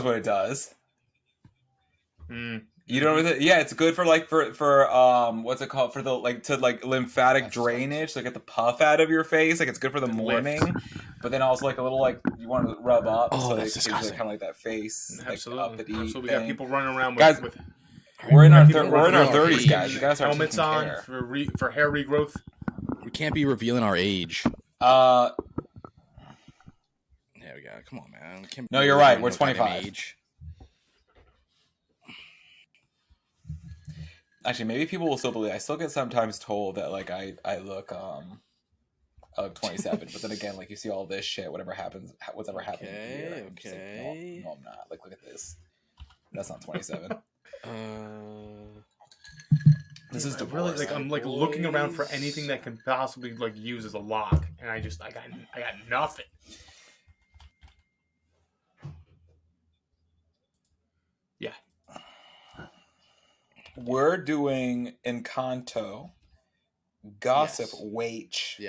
what it does. Mm. You don't know, yeah, it's good for what's it called, for the lymphatic drainage, like get the puff out of your face, like it's good for the morning, but then also like a little you want to rub up, so that's it gives you disgusting. kind of like that face, Absolutely. like uppity. Absolutely. We thing. got people running around Guys, with we're in our we're in our 30s, guys. You gotta start helmets taking on care. for hair regrowth. We can't be revealing our age. There we go. Come on, man. No, you're right. We're 25. Actually, maybe people will still believe. I still get sometimes told that like I look 27, but then again, like you see all this shit, whatever happens, what's ever happened here. I'm just like, no, I'm not. Like, look at this. That's not 27. This is divorce. Really, I'm looking around for anything that can possibly use as a lock, and I got nothing. Yeah. We're doing Encanto, Gossip Wage,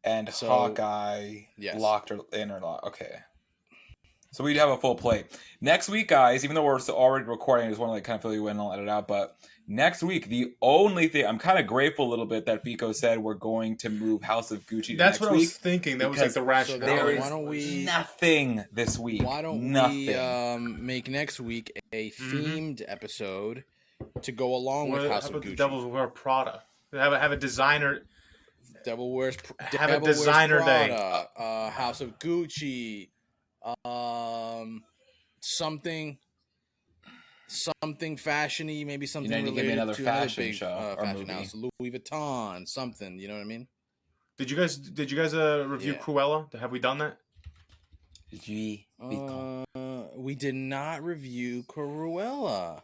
and Hawkeye locked or interlocked. Okay. So we have a full plate. Next week, guys, even though we're already recording, I just want to kind of fill you in and I'll let it out. But next week, the only thing, I'm kind of grateful a little bit that Pico said we're going to move House of Gucci to That's next what week. I was thinking. That was the rationale. There is nothing this week. Why don't we make next week a themed episode to go along with House of Gucci? The Devils Wear Prada. Have a designer. Devil Wears have a designer day. House of Gucci. Something fashiony, maybe something related give me another to fashion big, show or fashion movie. house, Louis Vuitton, something. You know what I mean? Did you guys review Cruella? Have we done that? We did not review Cruella.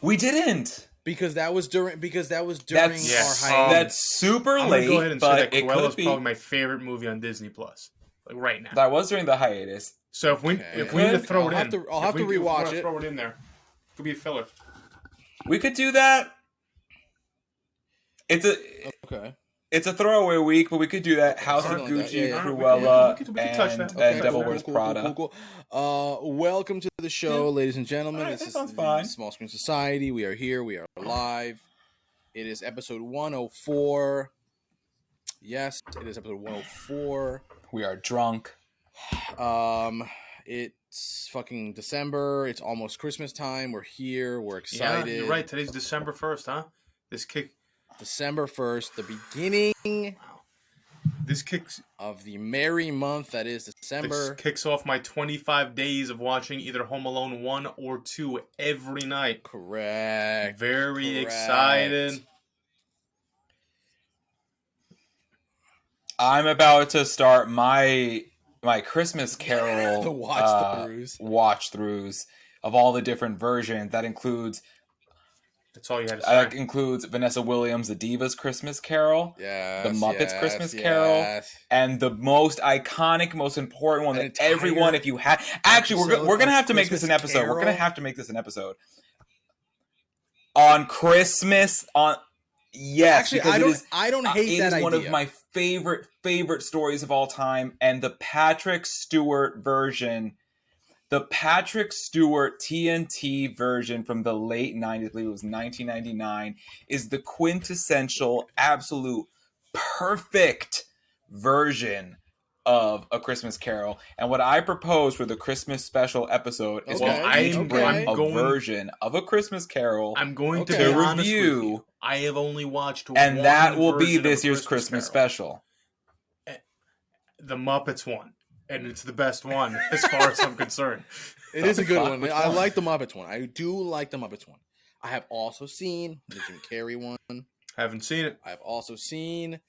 We didn't. Because that was during our hiatus. That's super late. I'm gonna go ahead and say that Cruella's probably my favorite movie on Disney Plus. Right now. That was during the hiatus. So if we need to throw it in, I'll have to rewatch it. Throw it in there. It could be a filler. We could do that. It's a throwaway week, but we could do that. House of Gucci, Cruella, and Devil Wears Prada. Cool. Welcome to the show, ladies and gentlemen. Right, this is sounds fine. Small Screen Society. We are here. We are live. It is episode 104. Yes, it is episode 104. We are drunk. It's fucking December. It's almost Christmas time. We're here. We're excited. Yeah, you're right. Today's December 1st, huh? December 1st, the beginning. Wow. This kicks of the merry month that is December. This kicks off my 25 days of watching either Home Alone 1 or 2 every night. Correct. Very excited. I'm about to start my Christmas Carol the watch-throughs of all the different versions. That includes. That's all you had to say. That includes Vanessa Williams' The Divas Christmas Carol, the Muppets Christmas Carol, and the most iconic, most important one that everyone, if you have, actually, we're gonna have to make this an episode. We're gonna have to make this an episode on Christmas. Yes, actually, I don't hate that idea. It is one of my favorite stories of all time, and the Patrick Stewart version, the Patrick Stewart TNT version from the late 90s, I believe it was 1999, is the quintessential, absolute, perfect version of A Christmas Carol. And what I propose for the Christmas special episode is bring a version of A Christmas Carol. I'm going to be honest review. With you. I have only watched and one that will be version this of year's Christmas special. The Muppets one. And it's the best one as far as I'm concerned. It is a good one. I like the Muppets one. I do like the Muppets one. I have also seen the Jim Carrey one. Haven't seen it. I've also seen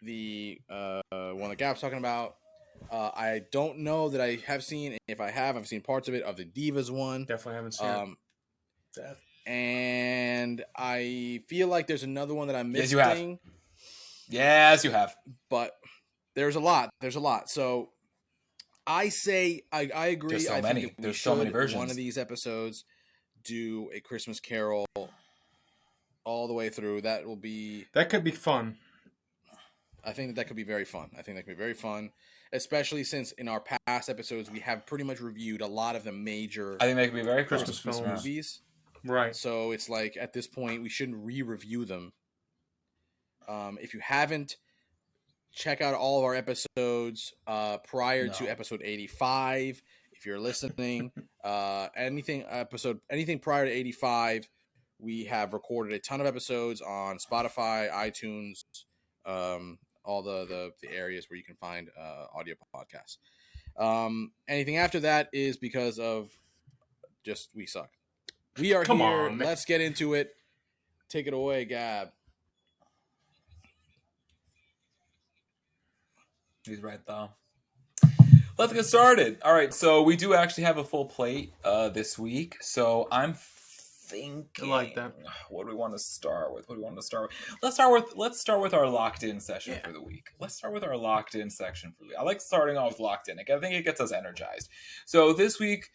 the one that Gap's talking about. I don't know that I have seen. If I have, I've seen parts of it, of the Divas one. Definitely haven't seen it. And I feel like there's another one that I'm missing. Yes, you have. But there's a lot. So I say I agree. There's so I many. think There's so many versions. One of these episodes do a Christmas Carol all the way through. That could be fun. I think that could be very fun. Especially since in our past episodes we have pretty much reviewed a lot of the major I think that could be very Christmas Christmas films. movies. Right. So it's like at this point we shouldn't re-review them. If you haven't, check out all of our episodes prior to episode 85. If you're listening, anything prior to 85, we have recorded a ton of episodes on Spotify, iTunes, all the areas where you can find audio podcasts. Anything after that is because of just we suck. We are Come here. on, man. Let's get into it. Take it away, Gab. He's right, though. Let's get started. All right, so we do actually have a full plate this week. So I'm thinking, I like that. What do we want to start with? Let's start with our locked in session for the week. Let's start with our locked in section for the week. I like starting off with locked in. I think it gets us energized. So this week,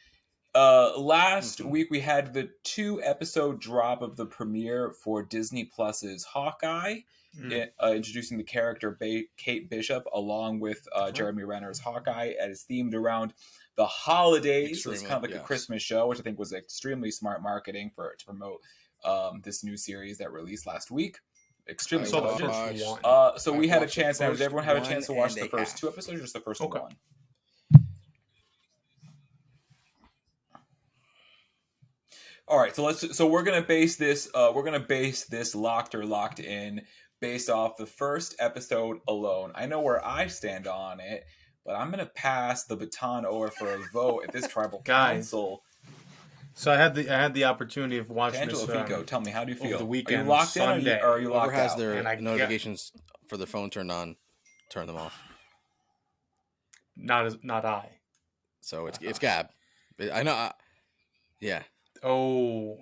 last week we had the 2-episode drop of the premiere for Disney Plus's Hawkeye. Introducing the character Kate Bishop along with Jeremy Renner's Hawkeye, and it's themed around the holidays. So it's kind of like a Christmas show, which I think was extremely smart marketing to promote this new series that released last week. Extremely well. So we had a chance. Now, did everyone have a chance to watch the first 2 episodes or just the first one? All right, so we're gonna base this locked in based off the first episode alone. I know where I stand on it, but I'm going to pass the baton over for a vote at this tribal council. So I had the opportunity of watching Angelo this. Fico, tell me, how do you feel? The weekend, are you locked Sunday. in or are you locked Whoever has out? their notifications for their phone turned on, turn them off. Not I. So it's Gab. I know. Yeah. Oh.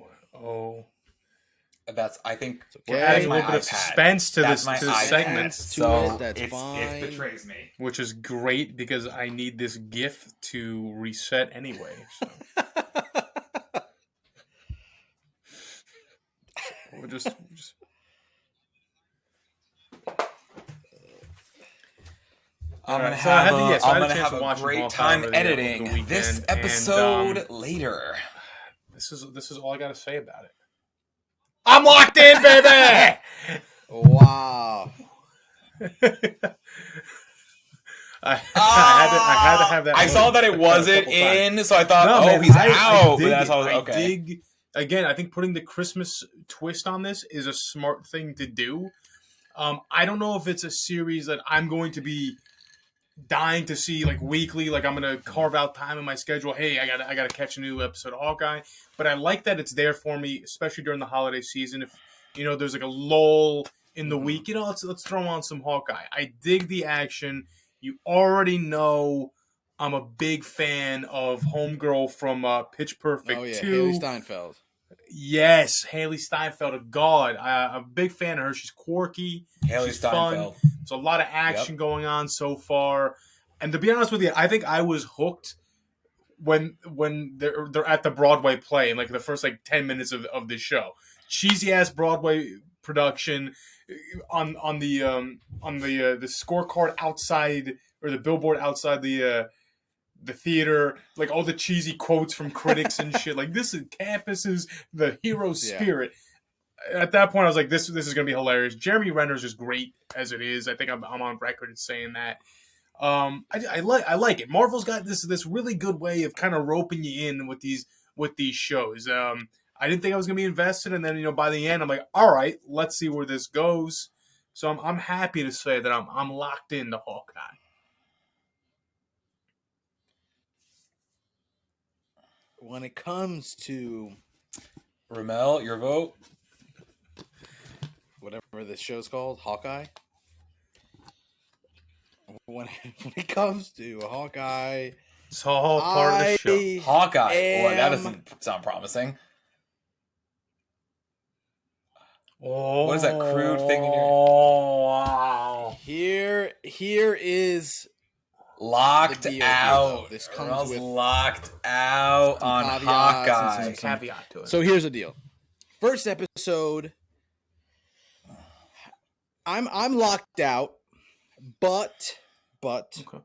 I think we're adding a little bit of suspense to this segment. So that's fine. It betrays me. Which is great because I need this GIF to reset anyway. So. We'll just... I'm gonna have a great time editing this episode later. This is all I gotta say about it. I'm locked in, baby. Wow. I had to have that. I saw that it wasn't in, so I thought, he's out. But that's all. Okay. Again, I think putting the Christmas twist on this is a smart thing to do. I don't know if it's a series that I'm going to be dying to see like weekly. Like I'm gonna carve out time in my schedule. Hey, I gotta catch a new episode of Hawkeye. But I like that it's there for me, especially during the holiday season. If there's like a lull in the week, let's throw on some Hawkeye. I dig the action. You already know I'm a big fan of Homegirl from Pitch Perfect 2. Haley Steinfeld. Yes, Haley Steinfeld, a god. I'm a big fan of her. She's quirky. She's fun. There's a lot of action going on so far. And to be honest with you, I think I was hooked when they're at the Broadway play in like the first 10 minutes of the show. Cheesy ass Broadway production on the scorecard outside, or the billboard outside the theater, like all the cheesy quotes from critics and shit. Like, this is campus is the hero spirit. At that point, I was like, this is gonna be hilarious. Jeremy Renner's just great as it is. I think I'm on record in saying that. I like it. Marvel's got this really good way of kind of roping you in with these shows. I didn't think I was gonna be invested, and then by the end, I'm like, all right, let's see where this goes. So I'm happy to say that I'm locked into Hawkeye. When it comes to Ramel, your vote? Whatever this show's called, Hawkeye. When it comes to Hawkeye, it's all part of the show. Hawkeye. Boy, that doesn't sound promising. Oh, what is that crude thing in your? Oh wow! Here is locked out. This comes with locked out on Hawkeye. Caveat to it. So here's the deal. First episode, I'm locked out but Okay.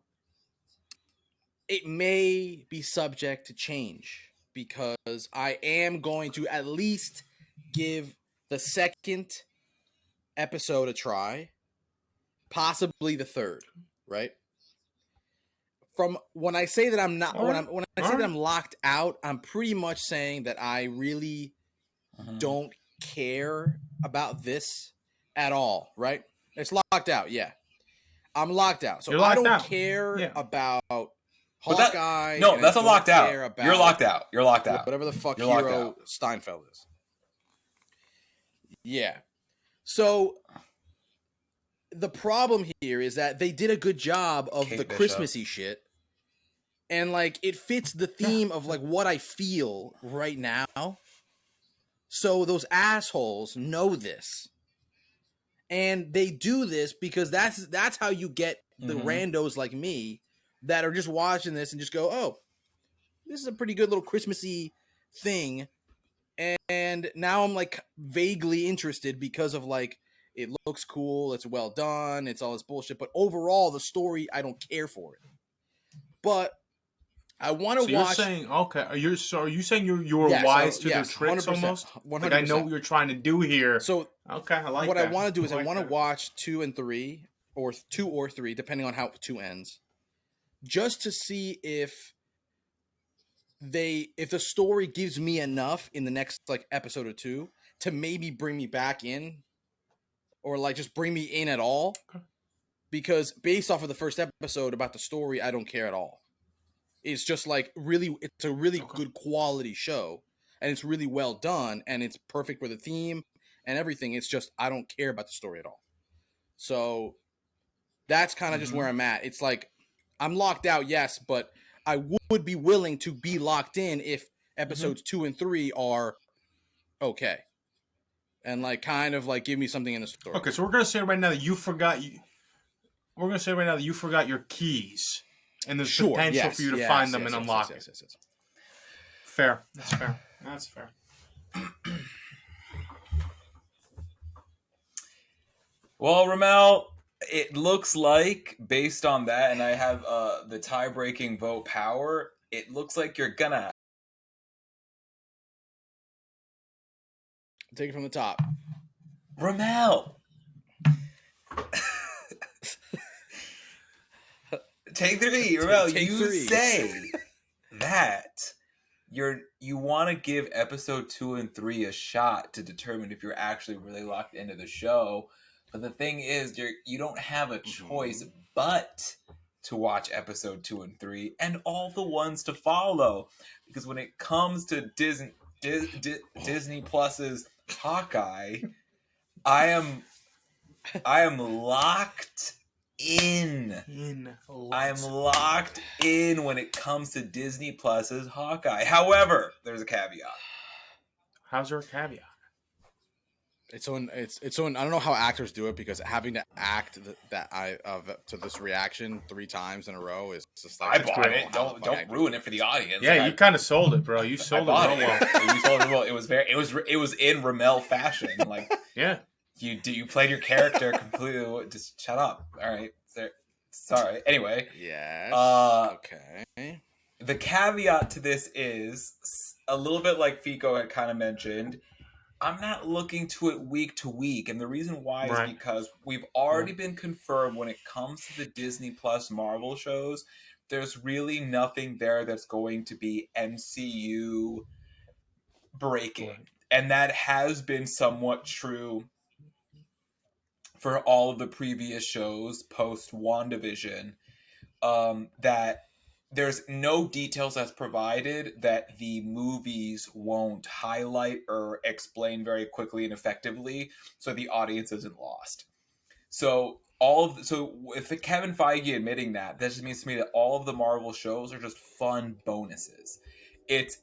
it may be subject to change because I am going to at least give the second episode a try, possibly the third, right? From when I say that I'm not All right. when I say that I'm locked out, I'm pretty much saying that I really don't care about this at all, right? It's locked out, yeah. I'm locked out. So I don't care about Hawkeye. That's a locked out. You're locked out. You're locked out. Whatever the fuck hero Steinfeld is. Yeah. So the problem here is that they did a good job of the Christmassy shit. And like it fits the theme of like what I feel right now. So those assholes know this. And they do this because that's how you get the randos like me that are just watching this and just go, "Oh, this is a pretty good little Christmassy thing." And now I'm like vaguely interested because of like it looks cool, it's well done, it's all this bullshit, but overall the story I don't care for it. But I want to watch. You're saying okay? Are you saying you're wise to their tricks 100%, almost? 100%. Like I know what you're trying to do here. So okay, I like what that. I want to do is I want to watch 2 and 3, or 2 or 3, depending on how 2 ends, just to see if the story gives me enough in the next like episode or 2 to maybe bring me back in, or like just bring me in at all. Okay. Because based off of the first episode about the story, I don't care at all. It's just like it's a really good quality show, and it's really well done, and it's perfect for the theme and everything. It's just I don't care about the story at all. So that's kind of just where I'm at. It's like I'm locked out, yes, but I would be willing to be locked in if episodes 2 and 3 are okay, and like kind of like give me something in the story. Okay, so we're gonna say right now that you forgot. We're gonna say right now that you forgot your keys. And there's potential for you to find them and unlock it. Yes. Fair. That's fair. That's fair. Well, Ramel, it looks like, based on that, and I have the tie-breaking vote power, it looks like you're gonna... Take it from the top. Ramel! Take 3, Ramel. You say that you want to give episode 2 and 3 a shot to determine if you're actually really locked into the show. But the thing is, you don't have a choice but to watch episode 2 and 3 and all the ones to follow. Because when it comes to Disney Plus's Hawkeye, I am locked in. I am locked in when it comes to Disney Plus's Hawkeye. However, there's a caveat. How's there a caveat? It's so I don't know how actors do it, because having to act to this reaction 3 times in a row is just like, I bought it. Don't ruin it for the audience. Yeah, you kind of sold it, bro. You sold it real well. You sold it well. It was in Ramel fashion. Like, yeah. You played your character completely. Just shut up. All right. Sorry. Anyway. Yes. Okay. The caveat to this is a little bit like Fico had kind of mentioned. I'm not looking to it week to week, and the reason why is because we've already been confirmed when it comes to the Disney Plus Marvel shows. There's really nothing there that's going to be MCU breaking, and that has been somewhat true for all of the previous shows post WandaVision, that there's no details that's provided that the movies won't highlight or explain very quickly and effectively, so the audience isn't lost. So if Kevin Feige admitting that just means to me that all of the Marvel shows are just fun bonuses. It's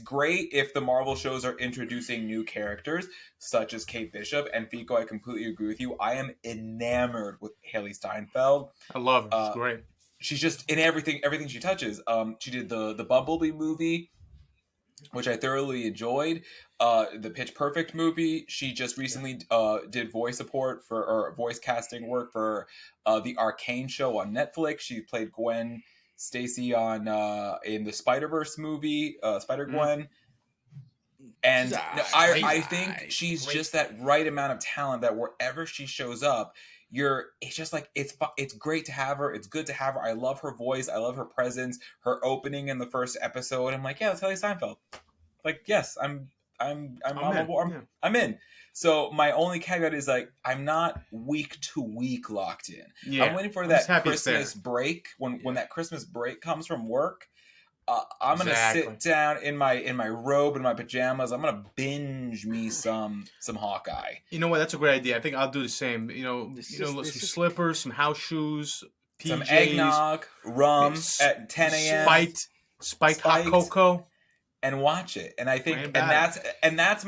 great if the Marvel shows are introducing new characters, such as Kate Bishop. And Fico, I completely agree with you. I am enamored with Haley Steinfeld. I love her. She's great. She's just in everything she touches. She did the Bumblebee movie. which I thoroughly enjoyed. The Pitch Perfect movie. She just recently did voice support for or voice casting work for the Arcane show on Netflix. She played Gwen Stacy on in the Spider-Verse movie, Spider-Gwen. And I think she's just that right amount of talent that wherever she shows up, it's just like it's great to have her. It's good to have her. I love her voice. I love her presence. Her opening in the first episode. I'm like, yeah, it's Haley Steinfeld. Like, yes, I'm in. So my only caveat is like I'm not week to week locked in. Yeah, I'm waiting for that Christmas break when that Christmas break comes from work. I'm gonna sit down in my robe and my pajamas. I'm gonna binge me some Hawkeye. You know what? That's a great idea. I think I'll do the same. Some slippers, some house shoes, PJs, some eggnog, rum at 10 a.m. Spiked hot cocoa, and watch it. And I think that's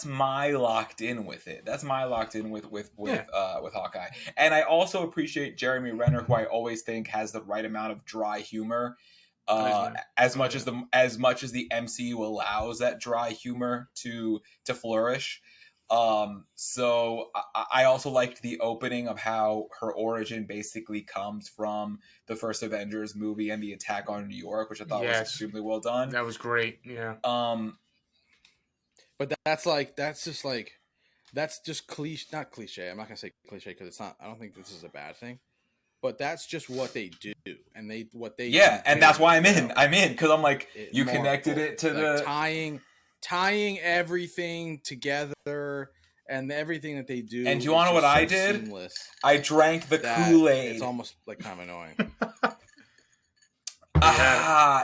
my locked in with it. That's my locked in with Hawkeye. And I also appreciate Jeremy Renner, who I always think has the right amount of dry humor. As much as the MCU allows that dry humor to flourish. So I also liked the opening of how her origin basically comes from the first Avengers movie and the attack on New York, which I thought was extremely well done. That was great. Yeah. But that's just cliche. Not cliche. I'm not gonna say cliche because it's not. I don't think this is a bad thing. But that's just what they do, and and that's why I'm in. I'm in because I'm like you connected it to the tying everything together and everything that they do. And do you want to know what I did? Seamless. I drank the Kool-Aid. It's almost like kind of annoying.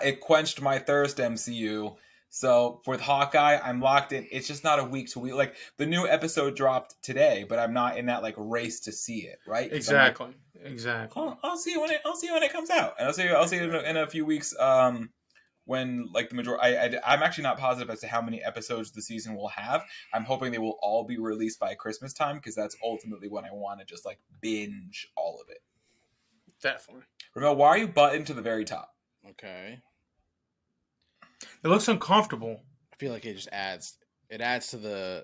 It quenched my thirst, MCU. So with Hawkeye, I'm locked in. It's just not a week to week. Like the new episode dropped today, but I'm not in that like race to see it. Right? Exactly. Like, exactly. I'll see it when it comes out, and I'll see it in a few weeks. When like the majority, I'm actually not positive as to how many episodes the season will have. I'm hoping they will all be released by Christmas time because that's ultimately when I want to just like binge all of it. Definitely. Ramel, why are you buttoned to the very top? Okay. It looks uncomfortable. I feel like it just adds. It adds a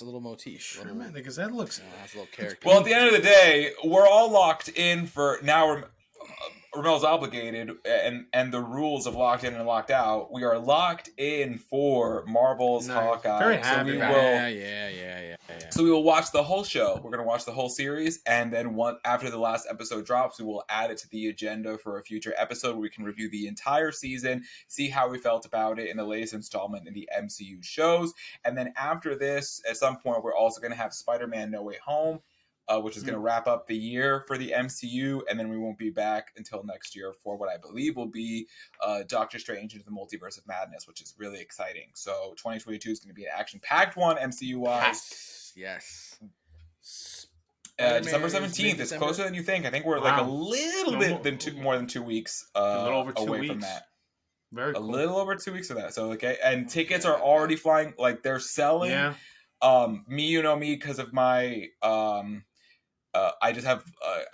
little motif. Sure, man, because that looks. Has a little character. Well, at the end of the day, we're all locked in for now. Ramel's obligated, and the rules of locked in and locked out. We are locked in for Marvel's Hawkeye. Very happy. Yeah. So we will watch the whole show. We're going to watch the whole series, and then after the last episode drops, we will add it to the agenda for a future episode where we can review the entire season, see how we felt about it in the latest installment in the MCU shows, and then after this, at some point, we're also going to have Spider-Man: No Way Home. Which is going to wrap up the year for the MCU, and then we won't be back until next year for what I believe will be Doctor Strange into the Multiverse of Madness, which is really exciting. So 2022 is going to be an action-packed one, MCU-wise. Yes. December 17th. It's closer than you think. I think we're like a little bit more than 2 weeks away from that. Very cool. A little over 2 weeks of that. So okay, and tickets are already flying. Like they're selling. Yeah. Me, because of my I just have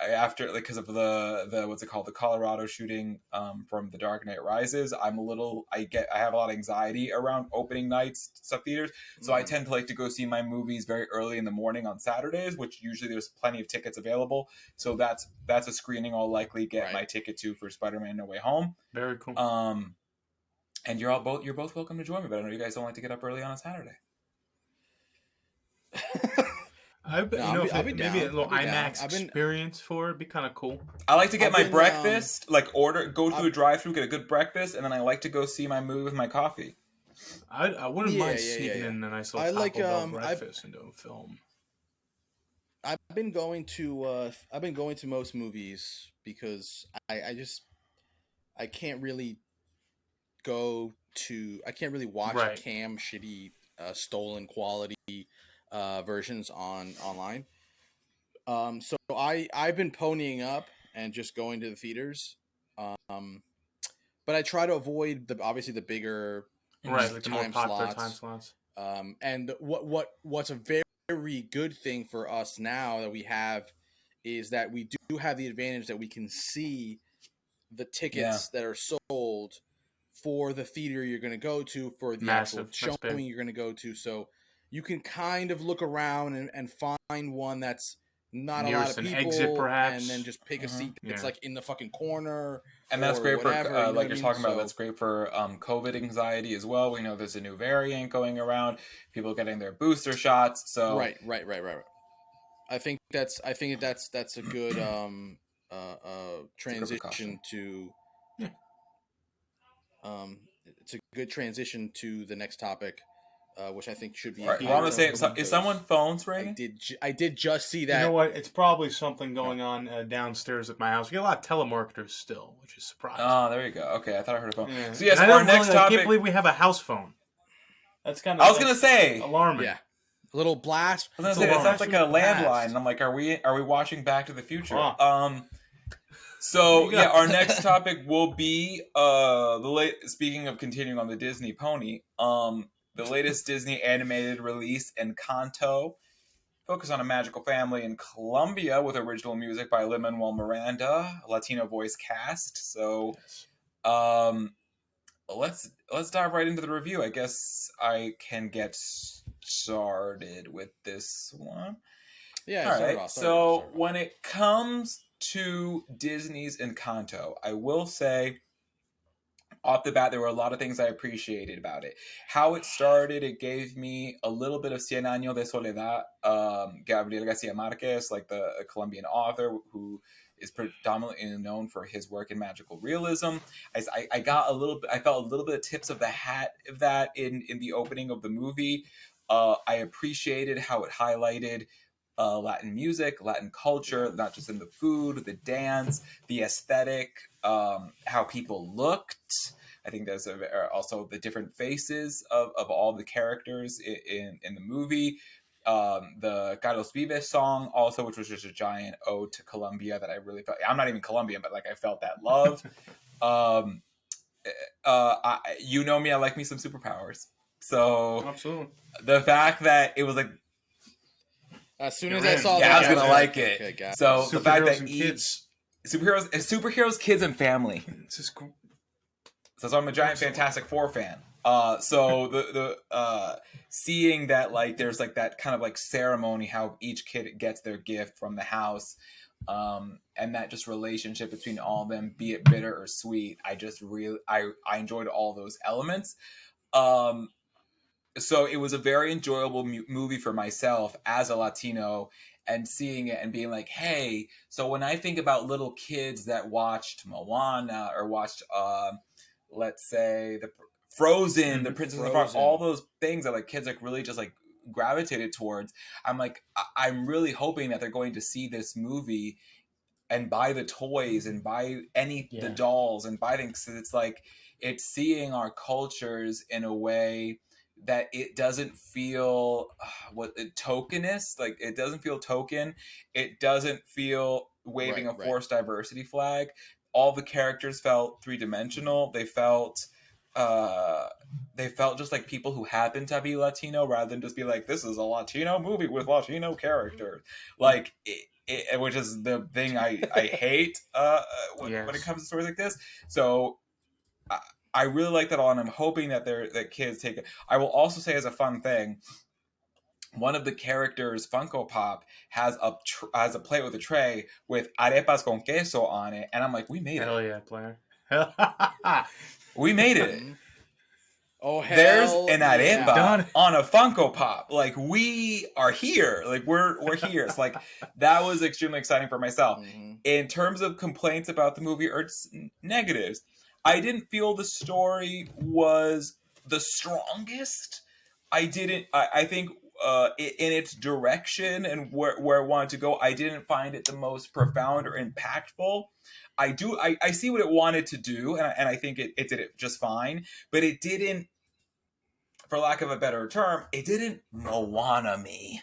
after because of the what's it called, the Colorado shooting from The Dark Knight Rises. I have a lot of anxiety around opening nights stuff theaters, so I tend to like to go see my movies very early in the morning on Saturdays, which usually there's plenty of tickets available. So that's a screening I'll likely get my ticket to for Spider-Man: No Way Home. Very cool. And you're both welcome to join me, but I know you guys don't like to get up early on a Saturday. Maybe a little IMAX experience for it would be kind of cool. I like to get my breakfast, go through a drive-thru, get a good breakfast, and then I like to go see my movie with my coffee. I wouldn't mind sneaking in a nice little Taco Bell breakfast into a film. I've been going to most movies because I can't really watch cam shitty stolen quality versions online. So I've been ponying up and just going to the theaters. But I try to avoid the bigger like the more popular time slots. And what's a very, very good thing for us now that we have is that we do have the advantage that we can see the tickets that are sold for the theater you're going to go to, for the Massive. actual showing you're going to go to. So you can kind of look around and find one that's not nearest a lot of an people, exit, perhaps, and then just pick a seat that's like in the fucking corner. And that's great whatever, for, like you're talking about, that's great for COVID anxiety as well. We know there's a new variant going around, people getting their booster shots. So right. I think that's a good transition to it's a good transition to the next topic, which I think should be. Right. We're on the same. Is someone phones ringing? I did just see that. You know what? It's probably something going on downstairs at my house. We get a lot of telemarketers still, which is surprising. Oh, there you go. Okay, I thought I heard a phone. Yeah. So yes, our next topic. I can't believe we have a house phone. That's kind of. I was gonna say alarming. Yeah. A little blast. I was gonna say, it sounds like a landline. And I'm like, are we watching Back to the Future? So yeah, our next topic will be speaking of continuing on the Disney pony, the latest Disney animated release, Encanto, focus on a magical family in Colombia with original music by Lin-Manuel Miranda, Latino voice cast. So let's dive right into the review. I guess I can get started with this one. Yeah. All right. So when it comes to Disney's Encanto, I will say off the bat there were a lot of things I appreciated about it. How it started, it gave me a little bit of Cien Años de Soledad, Gabriel Garcia Marquez, like the Colombian author who is predominantly known for his work in magical realism. I felt a little bit of tips of the hat of that in the opening of the movie. I appreciated how it highlighted Latin music, Latin culture, not just in the food, the dance, the aesthetic, how people looked. I think there's also the different faces of all the characters in the movie. The Carlos Vives song also, which was just a giant ode to Colombia that I really felt. I'm not even Colombian, but like I felt that love. You know me, I like me some superpowers. So absolutely, the fact that it was like, as soon as I saw that, I was gonna like it. Okay, so the fact that kids, superheroes, kids, and family. It's just cool. So I'm a giant Fantastic Four fan. So the seeing that like there's like that kind of like ceremony, how each kid gets their gift from the house, and that just relationship between all of them, be it bitter or sweet. I just really I enjoyed all those elements. So it was a very enjoyable movie for myself as a Latino, and seeing it and being like, hey, so when I think about little kids that watched Moana or watched, let's say, the Frozen, the Princess of Heart, all those things that like kids like really just like gravitated towards, I'm like, I'm really hoping that they're going to see this movie and buy the toys and buy the dolls and buy things. So it's like, it's seeing our cultures in a way that it doesn't feel tokenist. Like it doesn't feel token. It doesn't feel waving a forced diversity flag. All the characters felt three-dimensional. They felt just like people who happen to be Latino, rather than just be like, this is a Latino movie with Latino characters. Like which is the thing I hate when it comes to stories like this. So I really like that all, and I'm hoping that that kids take it. I will also say, as a fun thing, one of the characters, Funko Pop, has a plate with a tray with arepas con queso on it, and I'm like, we made it. Hell yeah, player. We made it. Oh, hell there's an arepa on a Funko Pop. Like, we are here. Like, we're here. It's like, that was extremely exciting for myself. Mm-hmm. In terms of complaints about the movie or negatives, I didn't feel the story was the strongest. I think in its direction and where I wanted to go, I didn't find it the most profound or impactful. I see what it wanted to do, and I think it did it just fine, but it didn't, for lack of a better term, it didn't Moana me.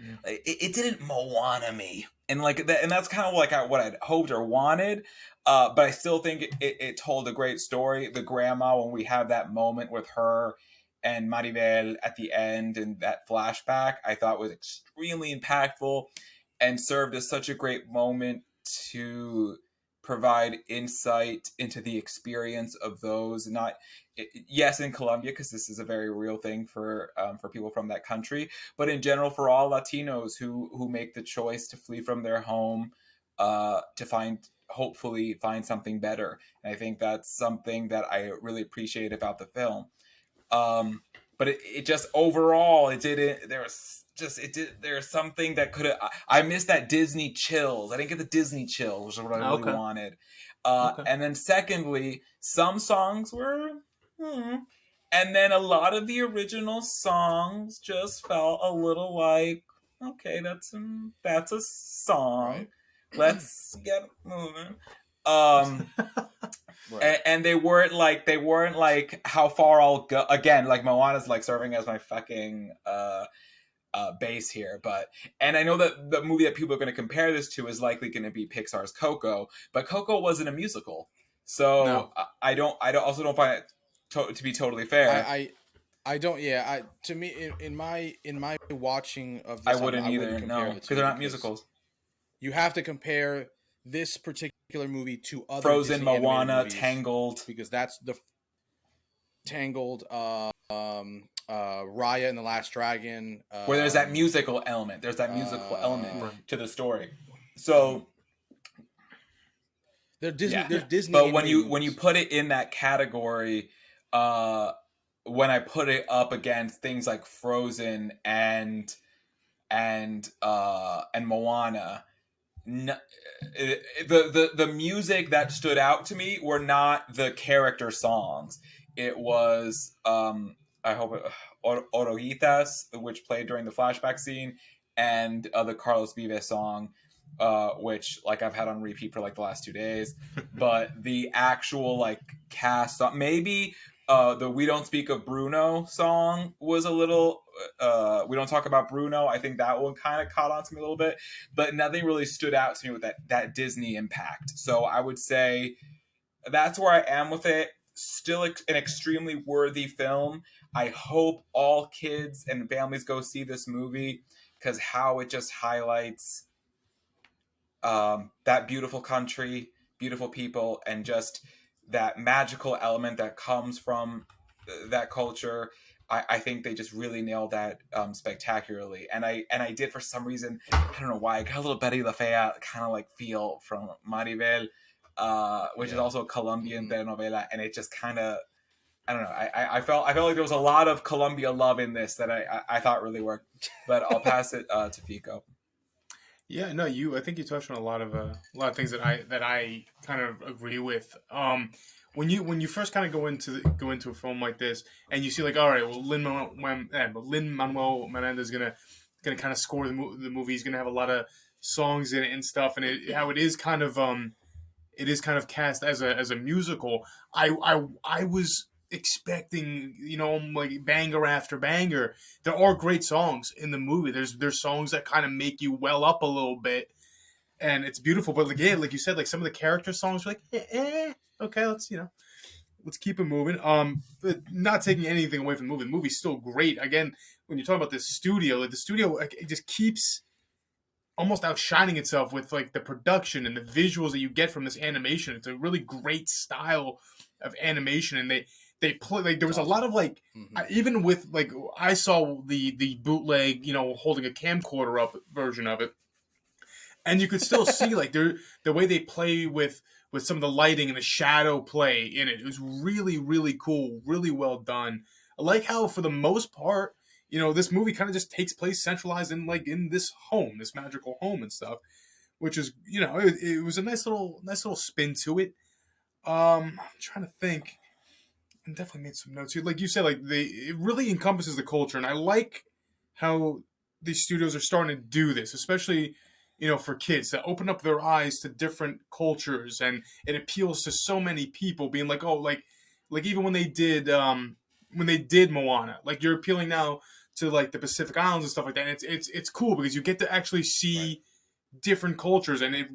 Yeah. It didn't Moana me. And like that, and that's kind of like what I'd hoped or wanted. But I still think it told a great story. The grandma, when we have that moment with her and Maribel at the end and that flashback, I thought was extremely impactful and served as such a great moment to provide insight into the experience of those, not yes in Colombia, because this is a very real thing for people from that country, but in general for all Latinos who make the choice to flee from their home to hopefully find something better. And I think that's something that I really appreciate about the film. But it just overall it didn't. There's something that could have. I missed that Disney chills. I didn't get the Disney chills, which is what I really wanted. And then secondly, some songs were, and then a lot of the original songs just felt a little like, okay, that's a song. Right. Let's get moving. Right. And they weren't like how far I'll go. Again, like Moana's like serving as my fucking base here, and I know that the movie that people are going to compare this to is likely going to be Pixar's Coco, but Coco wasn't a musical, so no. I also don't find it to be totally fair. I don't. Yeah, to me in my watching of this, I wouldn't either. No, because they're not musicals. You have to compare this particular movie to other Frozen, Disney Moana, movies, Tangled, because that's the Tangled, Raya and the Last Dragon, where there's that musical element. There's that musical element to the story. So they're Disney. They're Disney. But when you put it in that category, when I put it up against things like Frozen and Moana. The music that stood out to me were not the character songs. It was Oruguitas, which played during the flashback scene, and the Carlos Vives song, which like I've had on repeat for like the last 2 days. But the actual like cast song, maybe the We Don't Speak of Bruno song was a little We Don't Talk About Bruno. I think that one kind of caught on to me a little bit, but nothing really stood out to me with that Disney impact. So I would say that's where I am with it. Still an extremely worthy film. I hope all kids and families go see this movie, because how it just highlights that beautiful country, beautiful people, and just that magical element that comes from that culture. I think they just really nailed that spectacularly. And I did, for some reason, I don't know why, I got a little Betty La Fea kind of like feel from Maribel, which is also a Colombian telenovela, and it just kind of, I don't know, I felt like there was a lot of Colombia love in this that I thought really worked. But I'll pass it to Fico. Yeah, no, I think you touched on a lot of things that I kind of agree with. When you first kind of go into a film like this, and you see like, all right, well, Lin-Manuel Miranda is gonna kind of score the movie. He's gonna have a lot of songs in it and stuff, and how it is kind of cast as a musical. I was expecting, like banger after banger. There are great songs in the movie. There's songs that kind of make you well up a little bit, and it's beautiful. But again, like you said, like some of the character songs are like, okay, let's keep it moving. But not taking anything away from the movie. The movie's still great. Again, when you talk about this studio, like the studio, like, it just keeps almost outshining itself with like the production and the visuals that you get from this animation. It's a really great style of animation, and they play, like, there was a lot of like, even with like, I saw the bootleg, holding a camcorder up version of it, and you could still see like the way they play with some of the lighting and the shadow play in it. It was really, really cool, really well done. I like how, for the most part, this movie kind of just takes place centralized in this home, this magical home and stuff, which is, it was a nice little spin to it. I'm trying to think. I definitely made some notes here. Like you said, like it really encompasses the culture, and I like how these studios are starting to do this, especially, for kids, that open up their eyes to different cultures, and it appeals to so many people, being like, oh, like even when they did Moana, like you're appealing now to like the Pacific Islands and stuff like that. And it's cool because you get to actually see different cultures, and it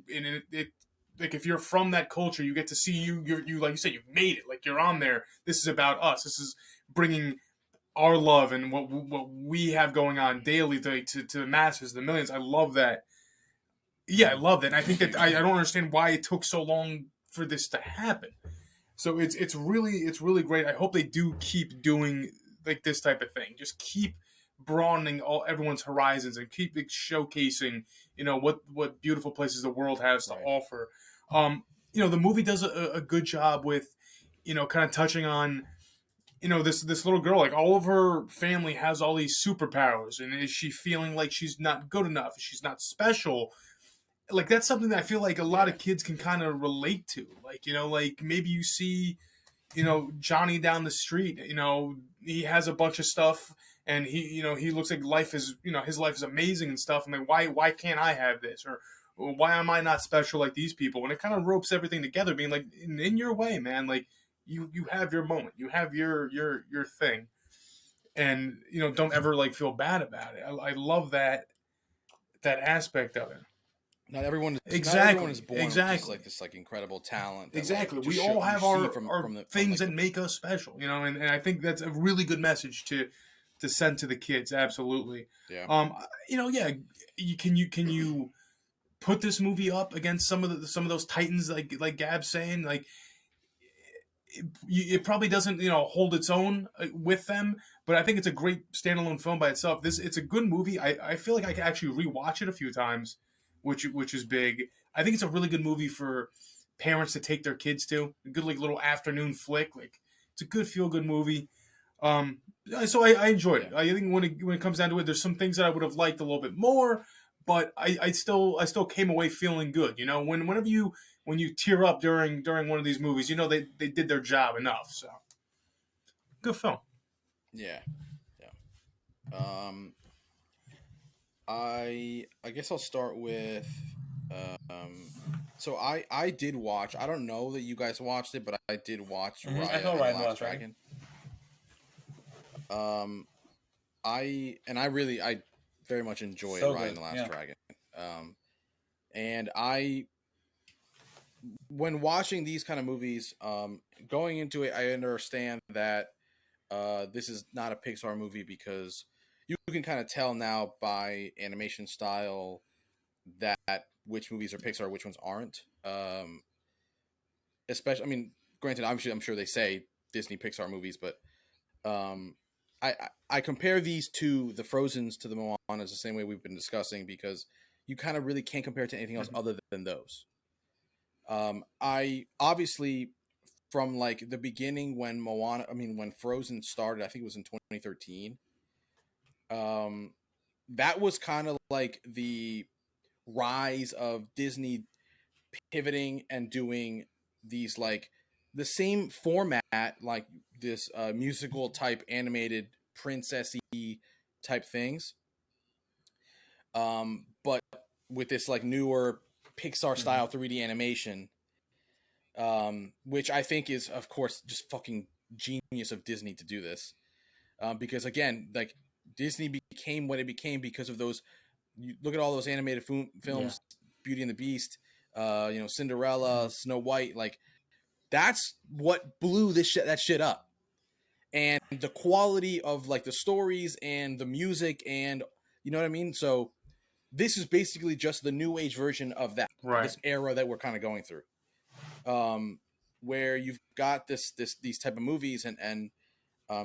like, if you're from that culture, you get to see you like you said, you've made it. Like, you're on there. This is about us. This is bringing our love and what we have going on daily to the masses, the millions. I love that. Yeah, I love that. And I think that I don't understand why it took so long for this to happen. So it's really great. I hope they do keep doing like this type of thing. Just keep broadening everyone's horizons and keep showcasing what beautiful places the world has to offer. The movie does a good job with kind of touching on this little girl. Like, all of her family has all these superpowers, and is she feeling like she's not good enough? She's not special. Like, that's something that I feel like a lot of kids can kind of relate to. Like, like maybe you see, Johnny down the street, he has a bunch of stuff, and he looks like life is, his life is amazing and stuff. And like, why can't I have this? Or why am I not special like these people? And it kind of ropes everything together, being like, in your way, man, like you have your moment, you have your thing. And, don't ever like feel bad about it. I love that aspect of it. Not everyone is born with just like this like incredible talent. Exactly. We all have our things that make us special, and I think that's a really good message to send to the kids. Absolutely. Yeah. Can you put this movie up against some of those titans, like Gab's saying? Like, it probably doesn't hold its own with them, but I think it's a great standalone film by itself. It's a good movie. I feel like I can actually rewatch it a few times, which is big. I think it's a really good movie for parents to take their kids to. A good like little afternoon flick. Like, it's a good feel good movie. So I enjoyed it. I think when it comes down to it, there's some things that I would have liked a little bit more, but I still came away feeling good. Whenever when you tear up during one of these movies, they did their job enough. So good film. Yeah. I guess I'll start with so I did watch. I don't know that you guys watched it, but I did watch Raya I know and Raya the Last Dragon. I very much enjoyed Raya and the Last Dragon. And when watching these kind of movies, going into it, I understand that this is not a Pixar movie because you can kind of tell now by animation style that which movies are Pixar, which ones aren't. Especially, I mean, granted, I'm sure they say Disney Pixar movies, but I compare these to the Frozens to the Moanas the same way we've been discussing, because you kind of really can't compare it to anything else other than those. I obviously, from like the beginning when when Frozen started, I think it was in 2013. That was kind of like the rise of Disney pivoting and doing these like the same format, like this musical type animated princessy type things, but with this like newer Pixar style 3D animation, which I think is of course just fucking genius of Disney to do this, because again, like, Disney became what it became because of those. You look at all those animated films, Beauty and the Beast, Cinderella, Snow White. Like, that's what blew that shit up, and the quality of like the stories and the music, and you know what I mean. So this is basically just the new age version of that, this era that we're kind of going through, where you've got these type of movies, and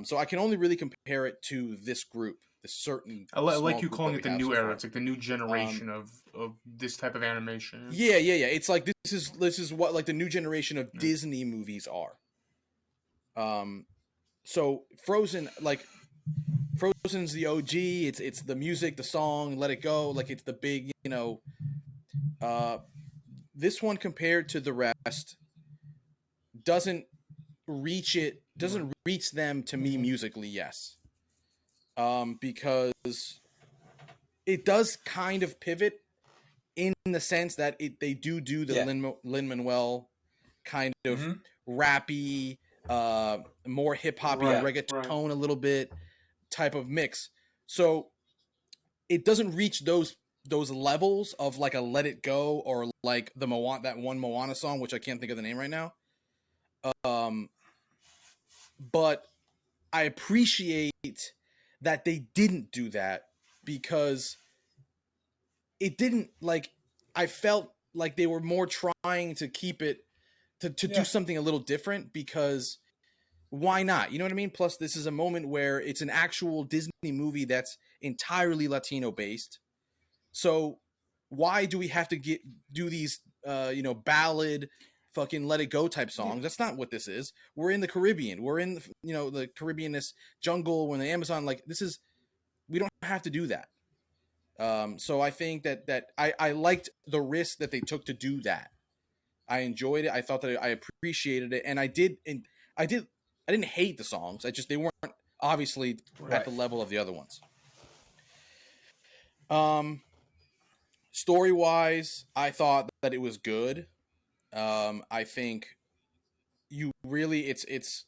so I can only really compare it to this group, this certain. I like you calling it the new era. It's like the new generation of this type of animation. Yeah. It's like this is what like the new generation of Disney movies are. So Frozen's the OG. It's the music, the song, Let It Go. Like, it's the big, this one compared to the rest doesn't reach them to me musically, yes. Because it does kind of pivot in the sense that they do the Lin-Manuel kind of rappy, more hip-hoppy, reggaeton a little bit type of mix. So it doesn't reach those levels of like a Let It Go or like that one Moana song, which I can't think of the name right now. But I appreciate that they didn't do that, because it didn't, like, I felt like they were more trying to keep it to do something a little different, because why not? You know what I mean? Plus, this is a moment where it's an actual Disney movie that's entirely Latino based. So why do we have to do these ballad fucking let it go type songs? That's not what this is. We're in the Caribbean. We're in the Caribbean, this jungle, when the Amazon, like, this is, we don't have to do that. So I think that I liked the risk that they took to do that. I enjoyed it. I thought that I appreciated it, and I didn't hate the songs. They weren't obviously at the level of the other ones. Story wise, I thought that it was good. I think you really it's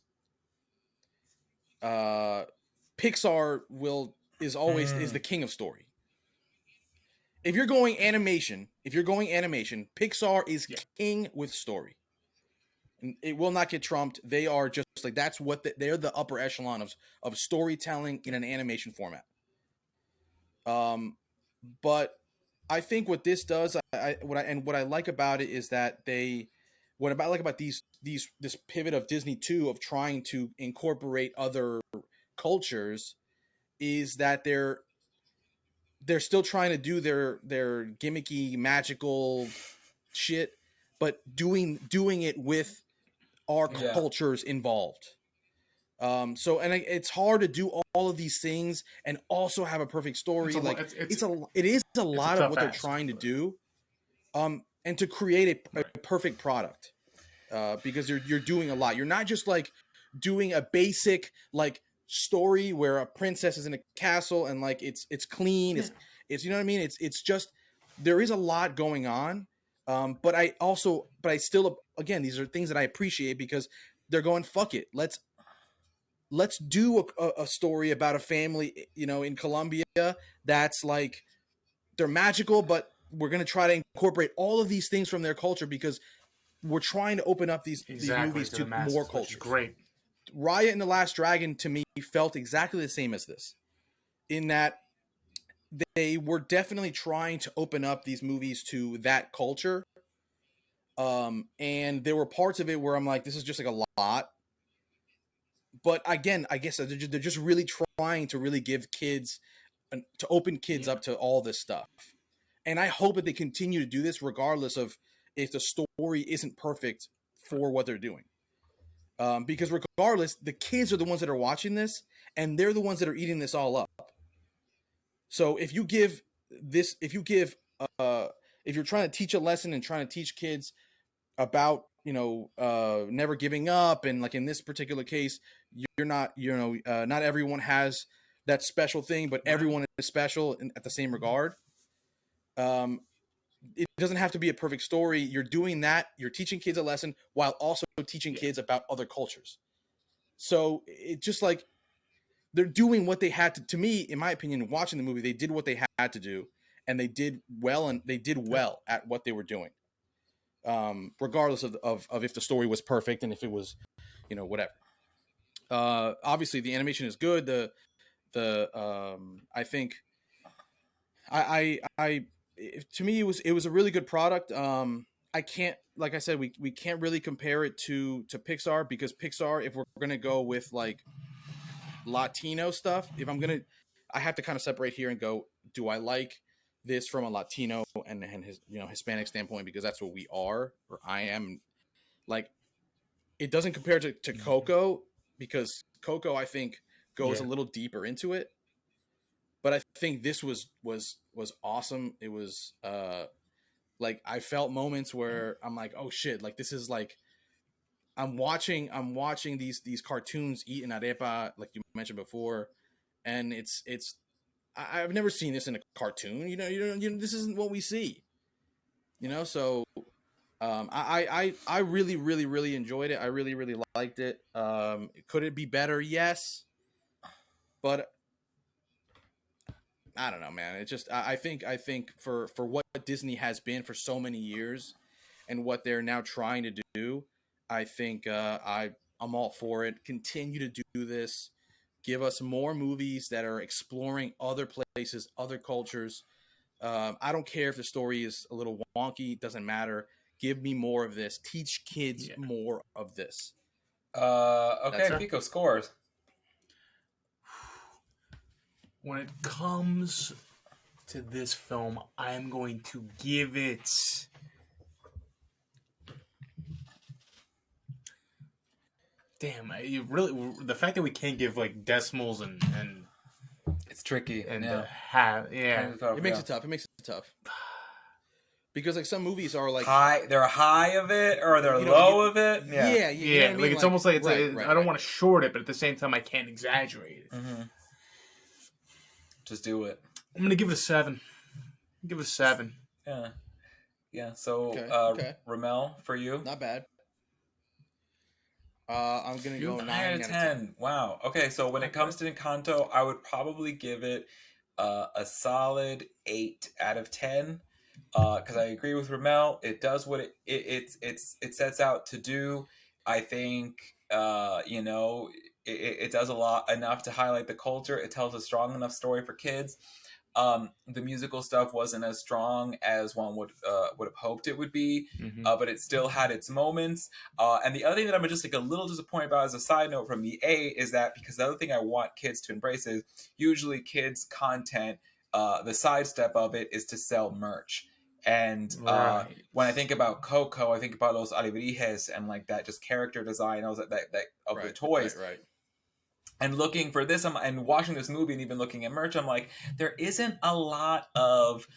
Pixar is always the king of story. If you're going animation, Pixar is king with story. And it will not get trumped. They are just like, that's what they're the upper echelon of storytelling in an animation format. But I think what this does, what I like about it is that what I like about this pivot of Disney 2 of trying to incorporate other cultures is that they're still trying to do their gimmicky magical shit, but doing it with our cultures involved. It's hard to do all of these things and also have a perfect story. It is a lot of what they're trying to do, and to create a perfect product, because you're doing a lot. You're not just like doing a basic like story where a princess is in a castle and like it's clean. It's you know what I mean. It's just, there is a lot going on. But I still, again, these are things that I appreciate because they're going, fuck it, let's do a story about a family, in Colombia that's like, they're magical, but we're going to try to incorporate all of these things from their culture because we're trying to open up these movies to more cultures. Great. Raya and the Last Dragon, to me, felt exactly the same as this, in that they were definitely trying to open up these movies to that culture. And there were parts of it where I'm like, this is just like a lot. But again, I guess they're just really trying to really give kids, to open kids up to all this stuff. And I hope that they continue to do this regardless of if the story isn't perfect for what they're doing. Because regardless, the kids are the ones that are watching this, and they're the ones that are eating this all up. So if you're trying to teach a lesson and trying to teach kids about, never giving up, and like in this particular case, you're not, not everyone has that special thing, but everyone is special at the same regard. It doesn't have to be a perfect story. You're doing that. You're teaching kids a lesson while also teaching kids about other cultures. So it just like, they're doing what they had to me, in my opinion, watching the movie, they did what they had to do, and they did well at what they were doing. Regardless of if the story was perfect and if it was, whatever. Obviously the animation is good. I think to me, it was a really good product. I can't, like I said, we can't really compare it to Pixar, because Pixar, if we're going to go with like Latino stuff, I have to kind of separate here and go, do I like this from a Latino and his, Hispanic standpoint, because that's what we are, or I am. Like, it doesn't compare to Coco, because Coco, I think, goes a little deeper into it. But I think this was awesome. It was like, I felt moments where I'm like, oh shit, like this is like, I'm watching these cartoons eating arepa, like you mentioned before, and I've never seen this in a cartoon. This isn't what we see. So I really, really, really enjoyed it. I really, really liked it. Could it be better? Yes, but I don't know, man. It's just, I think for what Disney has been for so many years and what they're now trying to do, I think I'm all for it. Continue to do this. Give us more movies that are exploring other places, other cultures. I don't care if the story is a little wonky. Doesn't matter. Give me more of this. Teach kids more of this. Okay, Pico, scores. When it comes to this film, I am going to give it... Damn, the fact that we can't give like decimals and it's tricky and it makes it tough. It makes it tough because like some movies are like high, they're high of it or they're low of it. Yeah. You know what I mean? Like it's almost like I don't want to short it, but at the same time I can't exaggerate it. Mm-hmm. Just do it. I'm gonna give it a 7. Give it a 7. Yeah. So, okay. Ramel, for you, not bad. I'm gonna go 9 out of 10. Wow. Okay, so when it comes to Encanto, I would probably give it a solid 8 out of 10. Because I agree with Ramel, it does what it sets out to do. I think it does enough to highlight the culture. It tells a strong enough story for kids. The musical stuff wasn't as strong as one would have hoped it would be, but it still had its moments. And the other thing that I'm just like a little disappointed about as a side note from the is that because the other thing I want kids to embrace is usually kids' content, the sidestep of it is to sell merch. And when I think about Coco, I think about Los Alebrijes and like that just character design of the toys. Right. And looking for this, and watching this movie and even looking at merch, I'm like, there isn't a lot of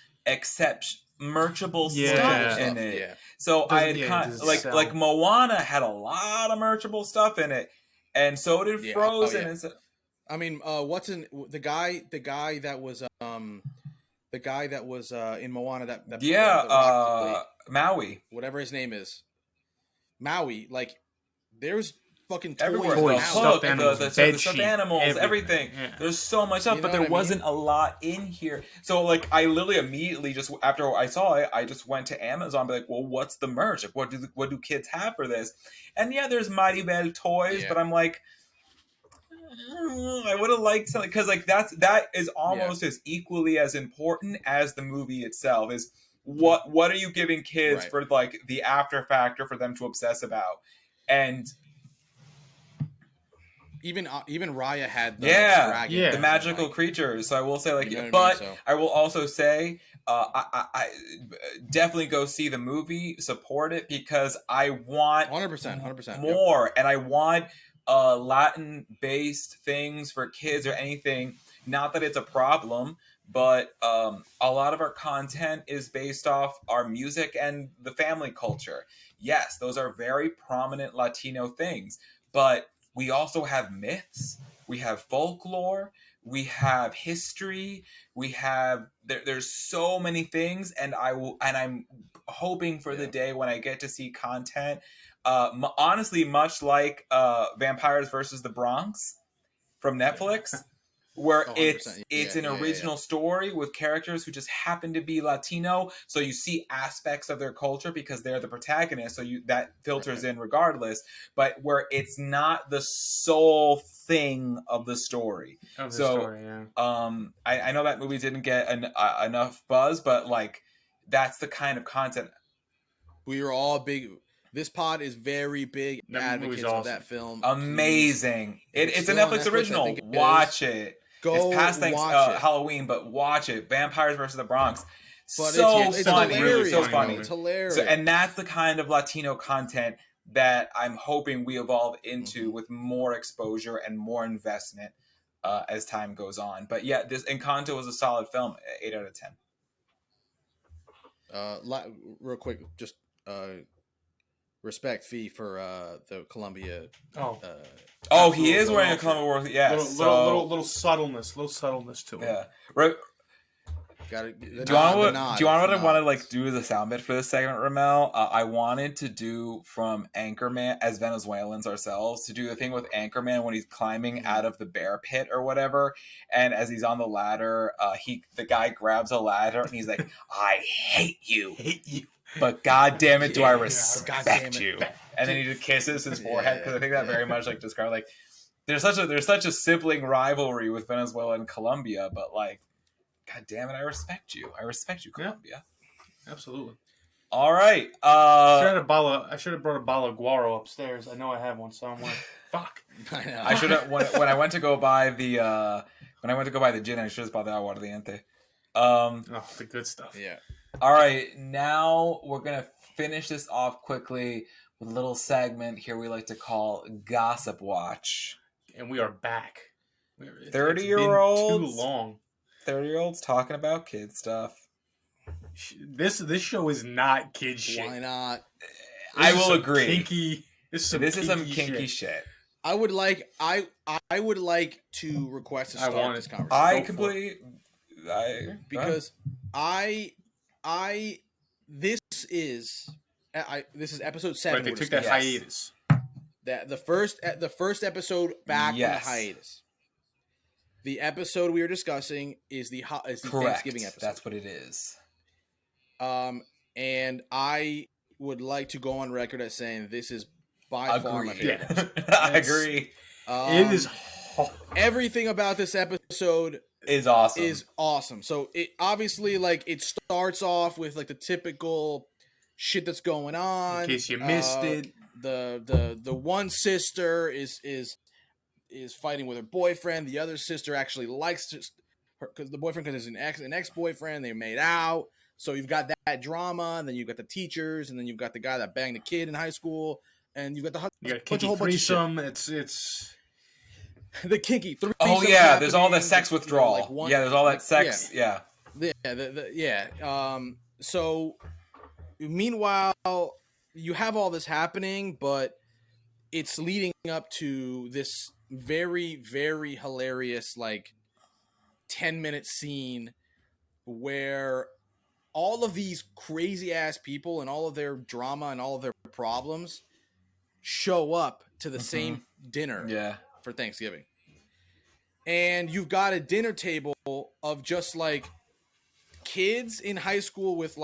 merchable stuff in it. Yeah. So I had like Moana had a lot of merchable stuff in it, and so did Frozen. Oh, yeah. I mean, what's in the guy that was in Moana that Maui, whatever his name is, Maui. Like, there's fucking toys, stuffed animals, the stuffed animals, everything. Yeah. There's so much stuff, but there wasn't a lot in here. So like, I literally immediately just after I saw it, I just went to Amazon, and be like, well, what's the merch? Like, what do kids have for this? And there's Mighty Bell toys, but I'm like, I would have liked something because like that is almost as equally as important as the movie itself. Is what are you giving kids for like the after factor for them to obsess about? And even Raya had the dragon, the magical creatures. So I will say I will also say I definitely go see the movie, support it because I want 100% more, and I want Latin-based things for kids or anything. Not that it's a problem, but a lot of our content is based off our music and the family culture. Yes, those are very prominent Latino things, but we also have myths, we have folklore, we have history, we have there's so many things, and I'm hoping for the day when I get to see content. Honestly, much like Vampires versus the Bronx from Netflix, where it's an original story with characters who just happen to be Latino, so you see aspects of their culture because they're the protagonist, so that filters in regardless, but where it's not the sole thing of the story. I know that movie didn't get enough buzz, but like that's the kind of content we are all big. This pod is very big advocates of that film. Amazing. It's a Netflix original. Watch it. It's past Halloween, but watch it. Vampires versus the Bronx. But it's funny. Hilarious. So funny. It's hilarious. And that's the kind of Latino content that I'm hoping we evolve into with more exposure and more investment as time goes on. But yeah, this Encanto is a solid film. 8 out of 10. Real quick, just respect fee for the Columbia. He is wearing a Columbia World. Yes, little subtleness to it. Yeah. Right. Do you want what I want to like do as a sound bit for this segment, Ramel? I wanted to do from Anchorman as Venezuelans ourselves to do the thing with Anchorman when he's climbing out of the bear pit or whatever, and as he's on the ladder, the guy grabs a ladder and he's like, "I hate you." But God damn it, do I respect you? And then he just kisses his forehead because I think that very much like describes like there's such a sibling rivalry with Venezuela and Colombia, but like God damn it! I respect you, Columbia. Absolutely. All right. I should have brought a bottle of Guaro upstairs. I know I have one somewhere. Fuck. I should have when I went to go buy the gin. I should have bought the aguardiente. The good stuff. Yeah. All right. Now we're gonna finish this off quickly with a little segment here we like to call Gossip Watch. And we are back. 30-year-olds. Too long. 30-year-olds talking about kid stuff. This show is not kid shit. Why not? I will agree. Kinky. This is some kinky shit. I would like to request to start this conversation. I completely because this is episode 7. Right, they took that hiatus. That the first episode back from the hiatus. The episode we are discussing is the Thanksgiving episode. That's what it is. And I would like to go on record as saying this is by far my favorite episode. I agree. It is everything about this episode is awesome. So it obviously it starts off with the typical shit that's going on. In case you missed it, the one sister is fighting with her boyfriend. The other sister actually likes her because the boyfriend is an ex-boyfriend. They made out. So you've got that drama, and then you've got the teachers, and then you've got the guy that banged the kid in high school, and you've got a whole bunch of shit. It's the kinky threesome. Oh yeah, there's all the sex withdrawal. There's all that sex. Yeah. So meanwhile, you have all this happening, but it's leading up to this very, very hilarious 10-minute scene where all of these crazy ass people and all of their drama and all of their problems show up to the same dinner for Thanksgiving. And you've got a dinner table of just kids in high school with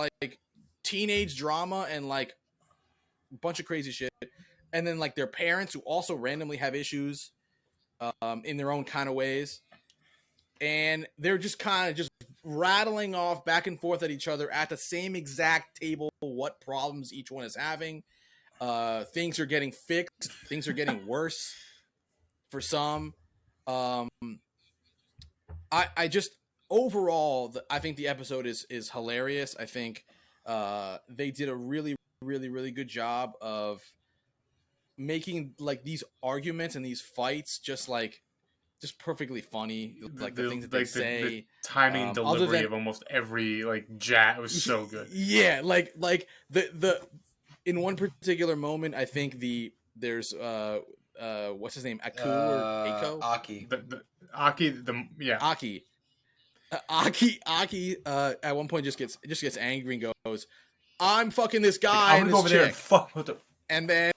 teenage drama and a bunch of crazy shit. And then their parents who also randomly have issues in their own kind of ways. And they're just kind of just rattling off back and forth at each other at the same exact table what problems each one is having. Things are getting fixed. Things are getting worse for some. I just overall, I think the episode is hilarious. I think they did a really, really, really good job of making these arguments and these fights just perfectly funny. The things that they say, the timing and delivery of almost every jab was so good. Yeah, the in one particular moment, I think there's what's his name, Aku or Ako? Aki. Aki at one point just gets angry and goes, "I'm fucking this guy." I'm gonna go over there and fuck with him. And then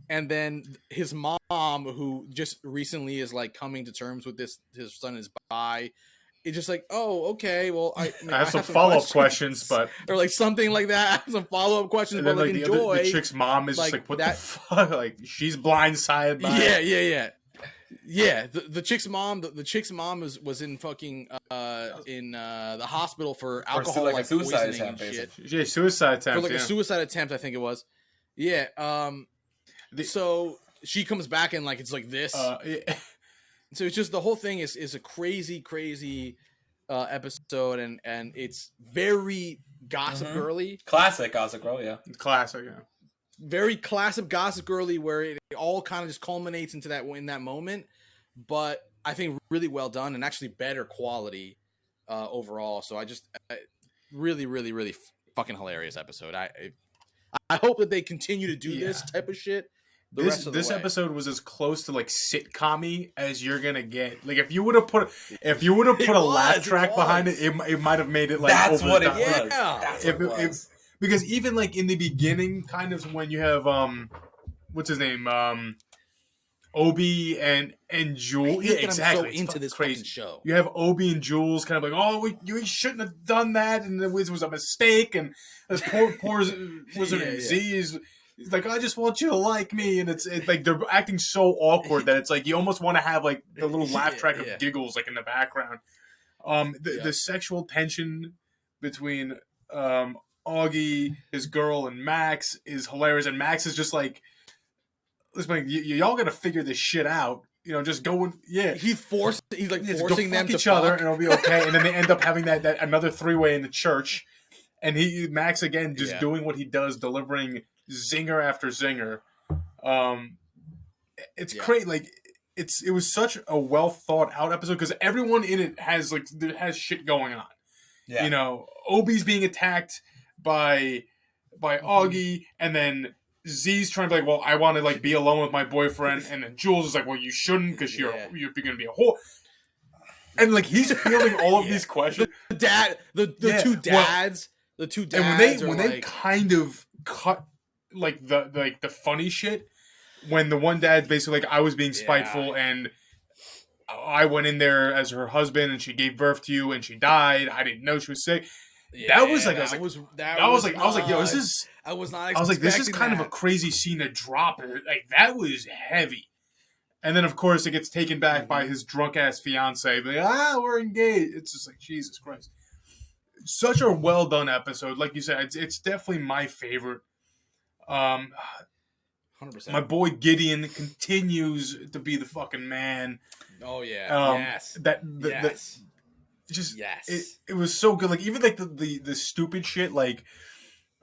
and then his mom, who just recently is coming to terms with his son is bi, it's just oh, okay, well, I have some follow-up questions, but or something like that. Some follow-up questions, but enjoy. The chick's mom is just what the fuck? She's blindsided by Yeah. The chick's mom, was in fucking in the hospital for alcohol, a suicide poisoning attempt, and shit. Yeah, suicide attempt. For a suicide attempt, I think it was. Yeah. So she comes back and it's this. So it's just the whole thing is a crazy, crazy episode, and it's very Gossip Girly. Classic Gossip Girl, yeah. Classic, yeah. Very classic Gossip Girly, where it all kind of just culminates into in that moment. But I think really well done and actually better quality overall. So I really, really, really fucking hilarious episode. I hope that they continue to do this type of shit. This episode was as close to sitcom-y as you're gonna get. If you would have put a laugh track behind it, it might have made it that's over what the it was. Yeah. That's what it was. Because even in the beginning, kind of when you have what's his name, Obi and Jules. Yeah, exactly. I'm so into this crazy show. You have Obi and Jules kind of we shouldn't have done that, and it was a mistake, and this poor Wizard Z He's like, I just want you to like me, and it's like they're acting so awkward that it's like you almost want to have like the little laugh track of giggles like in the background. The sexual tension between Augie, his girl, and Max is hilarious, and Max is just like, listen, y'all got to figure this shit out. You know, just go and He's like forcing them to each other, and it'll be okay. And then they end up having that another 3-way in the church, and Max again just doing what he does, delivering zinger after zinger. It's great. Like it was such a well thought out episode because everyone in it has shit going on. Yeah. You know, Obi's being attacked by Augie, and then Z's trying to be like, well, I want to like be alone with my boyfriend, and then Jules is like, well, you shouldn't because you're going to be a whore. And like he's feeling all of these questions. The two dads, and when they kind of cut like the funny shit, when the one dad's basically like, I was being spiteful and I went in there as her husband and she gave birth to you and she died. I didn't know she was sick. I was like, yo, this is. I was like, this is kind of a crazy scene to drop. Like that was heavy. And then of course it gets taken back by his drunk ass fiance. Like, we're engaged. It's just like Jesus Christ. Such a well done episode. Like you said, it's definitely my favorite. 100%. My boy Gideon continues to be the fucking man. Oh yeah. It was so good. Like even like the stupid shit. Like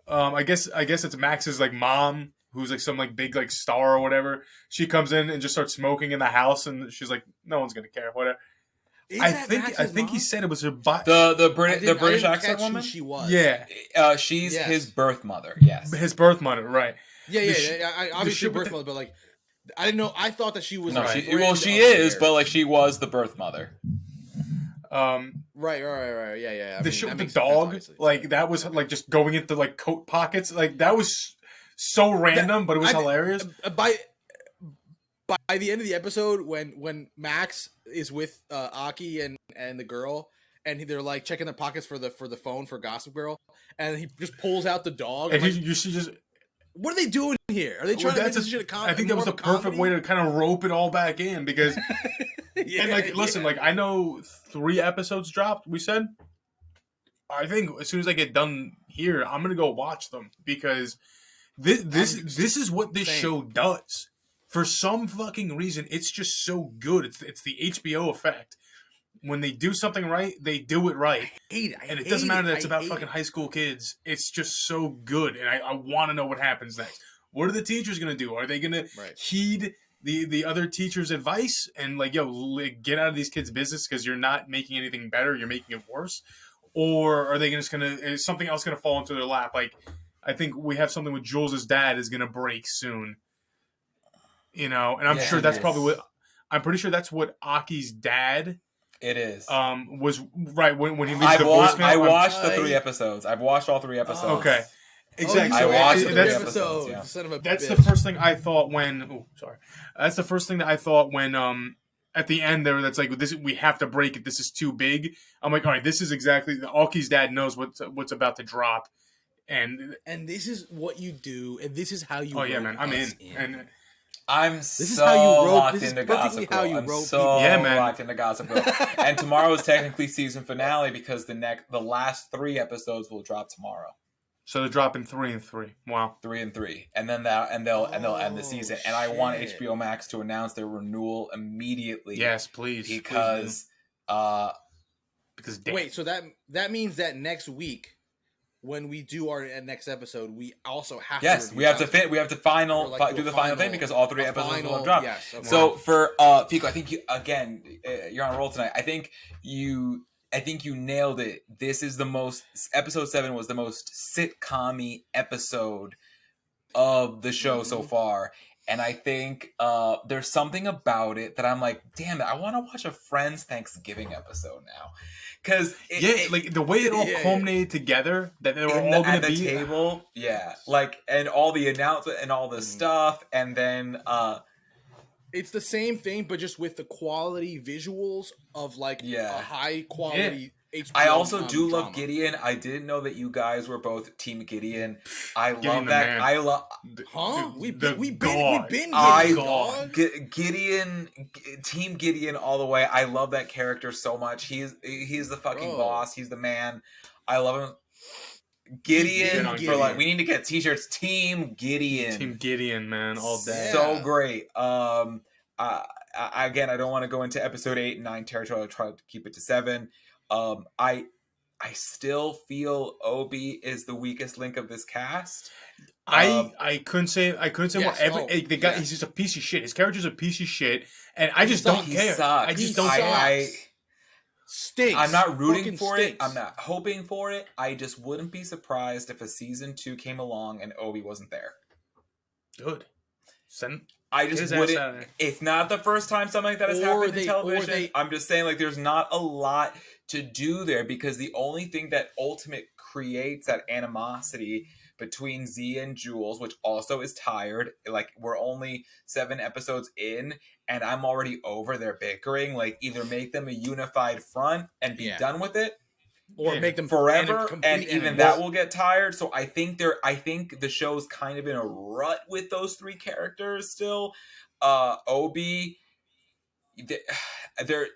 I guess it's Max's like mom, who's like some like big like star or whatever. She comes in and just starts smoking in the house, and she's like, no one's gonna care. Whatever. I think he said it was her. The British accent woman. She was. Yeah. She's his birth mother. Yes. His birth mother. Right. Yeah. Obviously, birth mother, but like, I didn't know. I thought that she was. No, she is, but like, she was the birth mother. Right. Yeah. The shit with the dog, like that was like just going into like coat pockets, like that was so random, but it was hilarious. By the end of the episode, when Max is with Aki and the girl, and they're like checking their pockets for the phone for Gossip Girl, and he just pulls out the dog. And you should just. What are they doing here? Are they trying to make this shit a comedy? I think that was the perfect way to kind of rope it all back in because. And like, listen, like I know 3 episodes dropped. We said. I think as soon as I get done here, I'm gonna go watch them because this is what this show does. For some fucking reason, it's just so good. It's the HBO effect. When they do something right, they do it right. And it doesn't matter that it's about fucking high school kids. It's just so good, and I want to know what happens next. What are the teachers gonna do? Are they gonna heed the other teachers' advice and like, yo, get out of these kids' business because you're not making anything better, you're making it worse? Or are they is something else gonna fall into their lap? Like, I think we have something with Jules' dad is gonna break soon. You know, and I'm sure that's probably I'm pretty sure that's what Aki's dad. It is. Was right when he leaves the voicemail. I watched the 3 episodes. I've watched all 3 episodes. Okay. Exactly. I watched the 3 episodes. Yeah. Son of a that's bitch. the first thing I thought when. Oh, sorry. That's the first thing that I thought when at the end there. That's like this. We have to break it. This is too big. I'm like, all right. This is exactly. Aki's dad knows what's about to drop, and this is what you do, and this is how you. Oh yeah, man. I'm in. And this is how you locked into Gossip Girl. I'm so locked into Gossip Girl. And tomorrow is technically season finale because the last 3 episodes will drop tomorrow. So they're dropping 3 and 3. Wow. 3 and 3, and then they'll end the season. And I want HBO Max to announce their renewal immediately. Yes, please. Because wait, so that means that next week, when we do our next episode, we also have to. Yes, we have to do the final thing because all 3 episodes will have dropped. Yes, okay. So for Pico, I think you're on a roll tonight. I think you nailed it. This is episode 7 was the most sitcom-y episode of the show so far. And I think there's something about it that I'm like, damn it, I want to watch a Friends Thanksgiving episode now. Because like the way it all culminated together, that they were all going to be at the table, and all the announcement and all the stuff, and then it's the same thing, but just with the quality visuals of like a high quality HBO. I also do drama. love Gideon. I didn't know that you guys were both Team Gideon. I Gideon love the that. man. I love. Huh? We We've God. been I dog. Gideon, Team Gideon all the way. I love that character so much. He's the fucking boss. He's the man. I love him. Gideon for like, we need to get t-shirts. Team Gideon. Team Gideon, man, all day. So great. Again, I don't want to go into episode 8 and 9 territory. I'll try to keep it to 7. I still feel Obi is the weakest link of this cast. I couldn't say more. The guy, he's just a piece of shit. His character's a piece of shit, and I just don't care. Sucks. I just don't care. Stinks. I'm not rooting for stinks. it. I'm not hoping for it. I just wouldn't be surprised if a season 2 came along and Obi wasn't there. Good. I just wouldn't. It's not the first time something like that has happened in television. I'm just saying, like, there's not a lot to do there because the only thing that ultimate creates that animosity between Z and Jules, which also is tired. Like, we're only 7 episodes in, and I'm already over their bickering. Like, either make them a unified front and be done with it, or make them forever, and even that will get tired. So I think the show's kind of in a rut with those 3 characters still. Obi, they're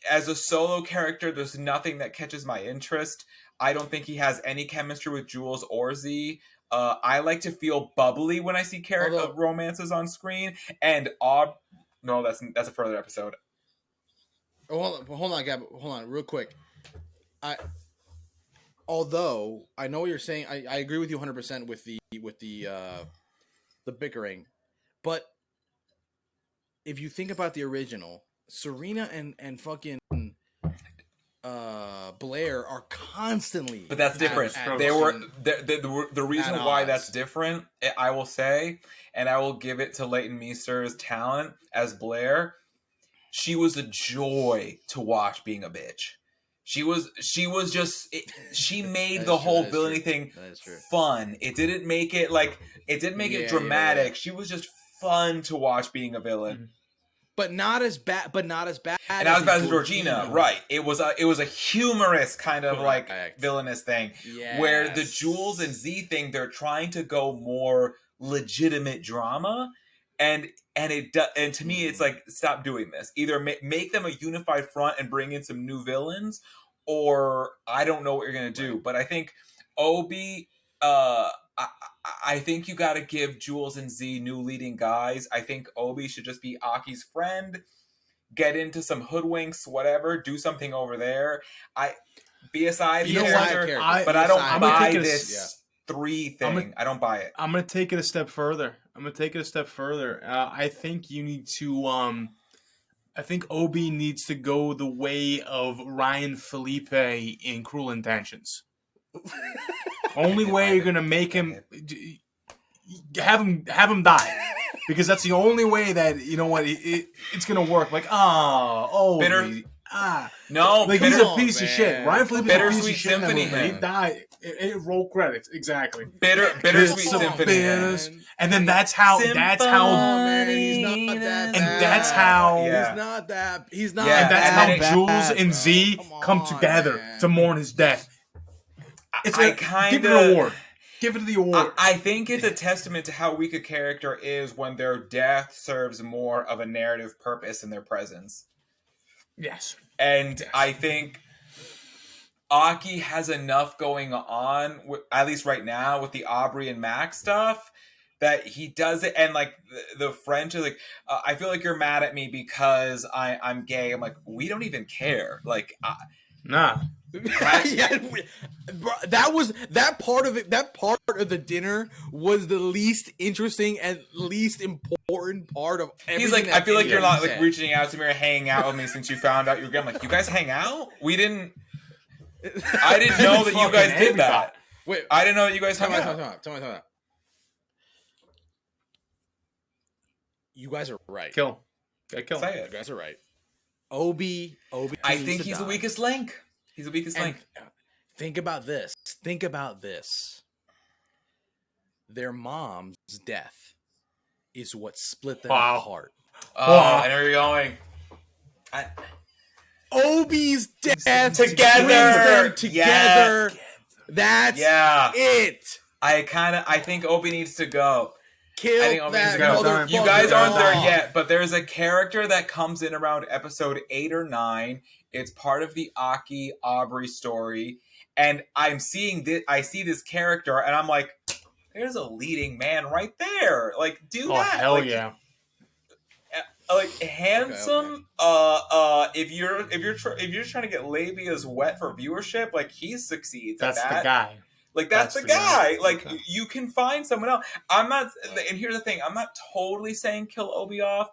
as a solo character, there's nothing that catches my interest. I don't think he has any chemistry with Jules or Z. I like to feel bubbly when I see character romances on screen. And no, that's a further episode. Hold on, Gab. Hold on, real quick. Although I know what you're saying, I agree with you 100% with the bickering, but if you think about the original, Serena and fucking Blair are constantly. But that's different. The reason why that's different, I will say, and I will give it to Leighton Meester's talent as Blair. She was a joy to watch being a bitch. She made the whole villainy thing fun. It didn't make it it dramatic. Yeah. She was just fun to watch being a villain. Mm-hmm. But not as bad. And not as bad as Georgina, right? It was a humorous kind of like villainous thing. Yes. Where the Jules and Z thing, they're trying to go more legitimate drama, and to me, it's like, stop doing this. Either make them a unified front and bring in some new villains, or I don't know what you're gonna do. Right. But I think Obi, I think you got to give Jules and Z new leading guys. I think Obi should just be Aki's friend, get into some hoodwinks, whatever, do something over there. Be a side character, but I don't buy this 3 thing. I don't buy it. I'm going to take it a step further. I think you need to... I think Obi needs to go the way of Ryan Felipe in Cruel Intentions. Only way you're gonna make him have him die, because that's the only way that it's gonna work. Like bitter. No, like he's a piece of shit. Ryan Felipe's a piece of shit. Symphony. He died. Roll credits exactly. Bittersweet Symphony. And then that's how. Man, he's not that bad. And that's how. He's not. And that's how Jules and Z come together to mourn his death. Give it an award. Give it the award. I think it's a testament to how weak a character is when their death serves more of a narrative purpose than their presence. Yes. And I think Aki has enough going on, at least right now, with the Aubrey and Max stuff, that he does it. And like the French are like, I feel like you're mad at me because I'm gay. I'm like, we don't even care. Like, nah. That part of it. That part of the dinner was the least interesting and least important part of everything. He's like, I feel like you're not like reaching out to me or hanging out with me since you found out you're gay. I'm like, you guys hang out? I didn't know that you guys did that. Wait, I didn't know that you guys hung out. Tell me. You guys are right. Kill. Kill. Say it. You guys are right. Obi. I think he's the weakest link. He's the weakest link. Think about this. Their mom's death is what split them apart. Oh, I know where you're going. Obi's death together. brings them together. Yes. That's it. I think Obi needs to go. Kill I think Obi needs to that go. motherfucker. You guys aren't there off. yet, but there's a character that comes in around episode 8 or 9. It's part of the Aki Aubrey story, and I'm seeing this. I see this character, and I'm like, "There's a leading man right there! Like, do that! Hell like, yeah!" Like handsome. Okay. If you're just trying to get labias wet for viewership, like he succeeds. That's at that. the guy. Like that's the guy. Like okay. You can find someone else. I'm not. And here's the thing: I'm not totally saying kill Obi off,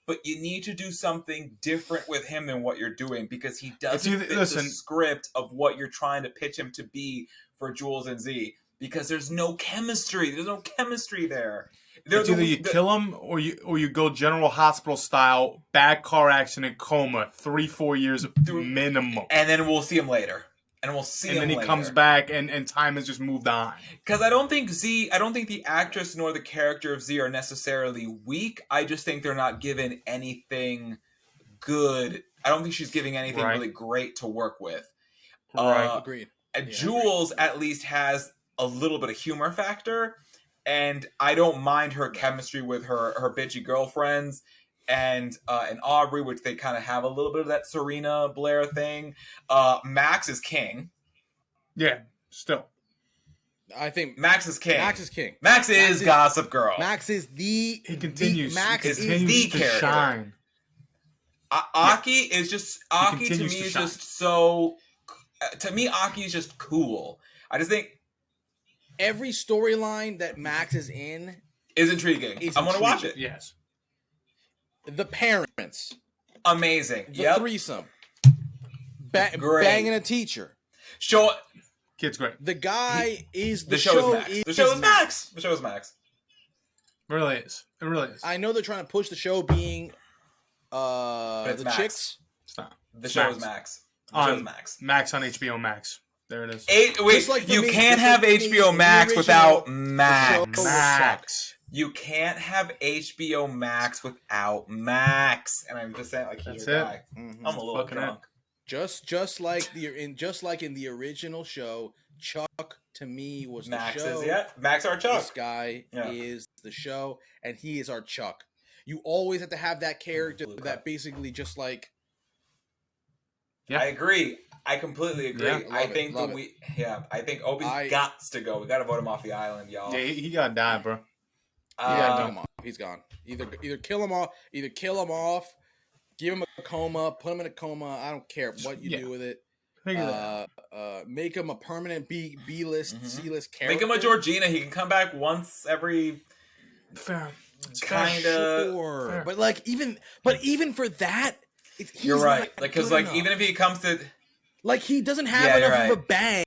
but you need to do something different with him than what you're doing because he doesn't fit the script of what you're trying to pitch him to be for Jules and Z. Because there's no chemistry. There's no chemistry there. It's either you kill him or you go General Hospital style, bad car accident, coma, 3-4 years minimum, and then we'll see him later. And then he comes back, and time has just moved on. Because I don't think the actress nor the character of Z are necessarily weak. I just think they're not given anything good. I don't think she's giving anything really great to work with. Agreed. Jules at least has a little bit of humor factor, and I don't mind her chemistry with her bitchy girlfriends. And Aubrey, which they kind of have a little bit of that Serena Blair thing. Max is king. Yeah, still. I think Max is king. Max is king. Max is Gossip Girl. Max is the... He continues. Max is the character. Shine. Aki is just... Aki to me is just so... To me, Aki is just cool. I just think... Every storyline that Max is in... is intriguing. I'm going to watch it. Yes. The parents. Amazing. The threesome. Banging a teacher. Kid's great. The guy is... The show is Max. The show is Max. The show is Max. It really is. It really is. I know they're trying to push the show being the Max. chicks. Stop. The show is Max. The show is Max. Max on HBO Max. There it is. Wait, like you can't have HBO Max without Max. Max. You can't have HBO Max without Max. And I'm just saying, like, he's your guy. Mm-hmm. I'm a little drunk. Just like in the original show, Chuck to me was Max the show. Max our Chuck. This guy is the show, and he is our Chuck. You always have to have that character that basically just like. Yeah. I agree. I completely agree. Yeah, I think I think Obi's gots to go. We got to vote him off the island, y'all. Yeah, he got to die, bro. Kill him off. He's gone. Either kill him off. Either kill him off. Give him a coma. Put him in a coma. I don't care what you do with it. Make him a permanent B-list, C-list character. Make him a Georgina. He can come back once every. Fair. Kind of. Sure. But even for that, you're right. Because even if he comes to, he doesn't have enough of a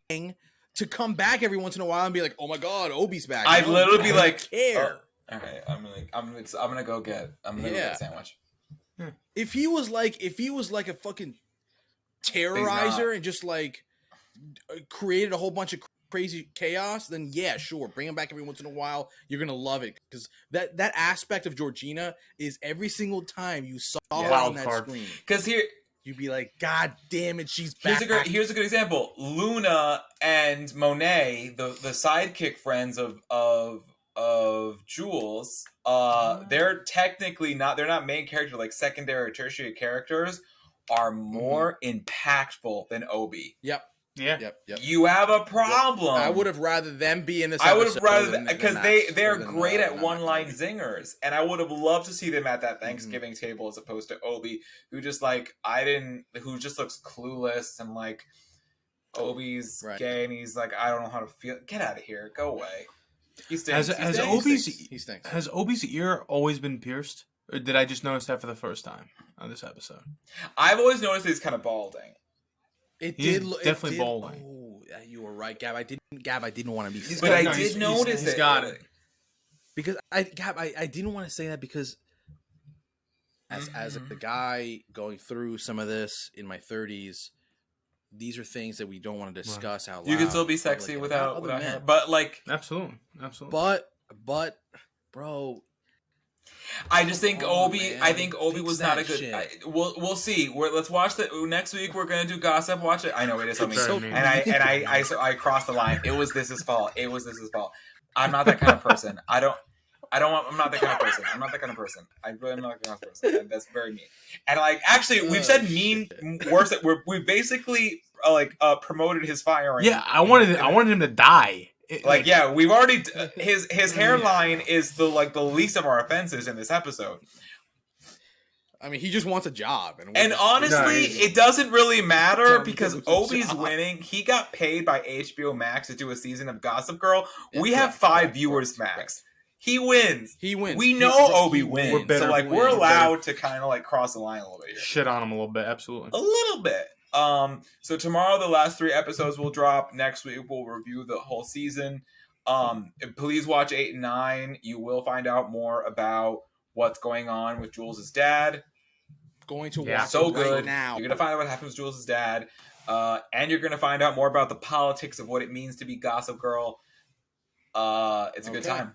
bang to come back every once in a while and be like, "Oh my God, Obi's back." I'd literally be like, "Care." All right, I'm gonna go get a sandwich. If he was like a fucking terrorizer and just like created a whole bunch of crazy chaos, then yeah, sure, bring him back every once in a while. You're gonna love it because that aspect of Georgina is every single time you saw her on that screen. Because you'd be like, God damn it, she's back. Here's a good example. Luna and Monet, the sidekick friends of Jules, they're technically they're not main characters, like secondary or tertiary characters are more impactful than Obi. Yep. Yeah. Yep. You have a problem. I would have rather them be in this I would episode. have rather because they're great at one-line zingers, and I would have loved to see them at that Thanksgiving table as opposed to Obi, who just who just looks clueless and like Obi's gay, and he's like, I don't know how to feel. Get out of here. Go away. He stinks. Has Obi's ear always been pierced? Or did I just notice that for the first time on this episode? I've always noticed that he's kind of balding. He's definitely balding. Oh, you were right, Gab. I didn't want to be. But I did notice he's got it. Because I didn't want to say that because as a guy going through some of this in my 30s, these are things that we don't want to discuss out loud. You can still be sexy without hair, but like absolutely. But bro, I just think Obi. Man. I think Obi Fix was not a that good. shit. We'll see. Let's watch the next week. We're gonna do gossip. Watch it. I know it is something. So And I crossed the line. It was this fault. It was this fault. I'm not that kind of person. I'm not that kind of person. I'm not that kind of person. I really am not that kind of person. That's very mean. And like, actually, we've said mean worse. We basically promoted his firing. Yeah, I wanted him to die. We've already his hairline is the least of our offenses in this episode. I mean, he just wants a job, and honestly, it doesn't really matter because Obi's winning. He got paid by HBO Max to do a season of Gossip Girl. We have 5 viewers max. He wins. We know Obi wins. So we're allowed to kind of cross the line a little bit here. Shit on him a little bit, absolutely. A little bit. So tomorrow the last 3 episodes will drop. Next week we'll review the whole season. Please watch 8 and 9. You will find out more about what's going on with Jules' dad. Going to watch so it good right now. You're gonna find out what happens with Jules' dad, and you're gonna find out more about the politics of what it means to be Gossip Girl. It's a good time.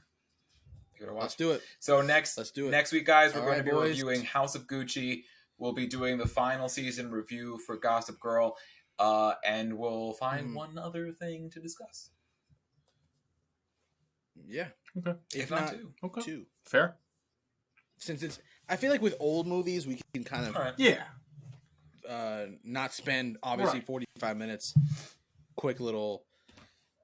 Let's do it. So next week, guys, we're going to be reviewing House of Gucci. We'll be doing the final season review for Gossip Girl, and we'll find one other thing to discuss. Yeah. Okay. If not two. Okay. 2. Fair. Since I feel like with old movies we can kind of not spend obviously 45 minutes. Quick little.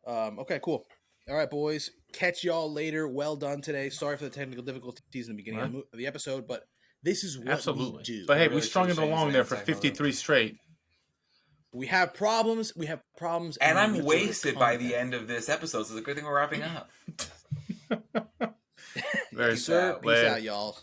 Okay, cool. All right, boys. Catch y'all later. Well done today. Sorry for the technical difficulties in the beginning of the episode, but this is what we do. But hey, we strung it along there for 53 straight. We have problems. And I'm wasted by the end of this episode, so it's a good thing we're wrapping up. Very Peace out, y'all.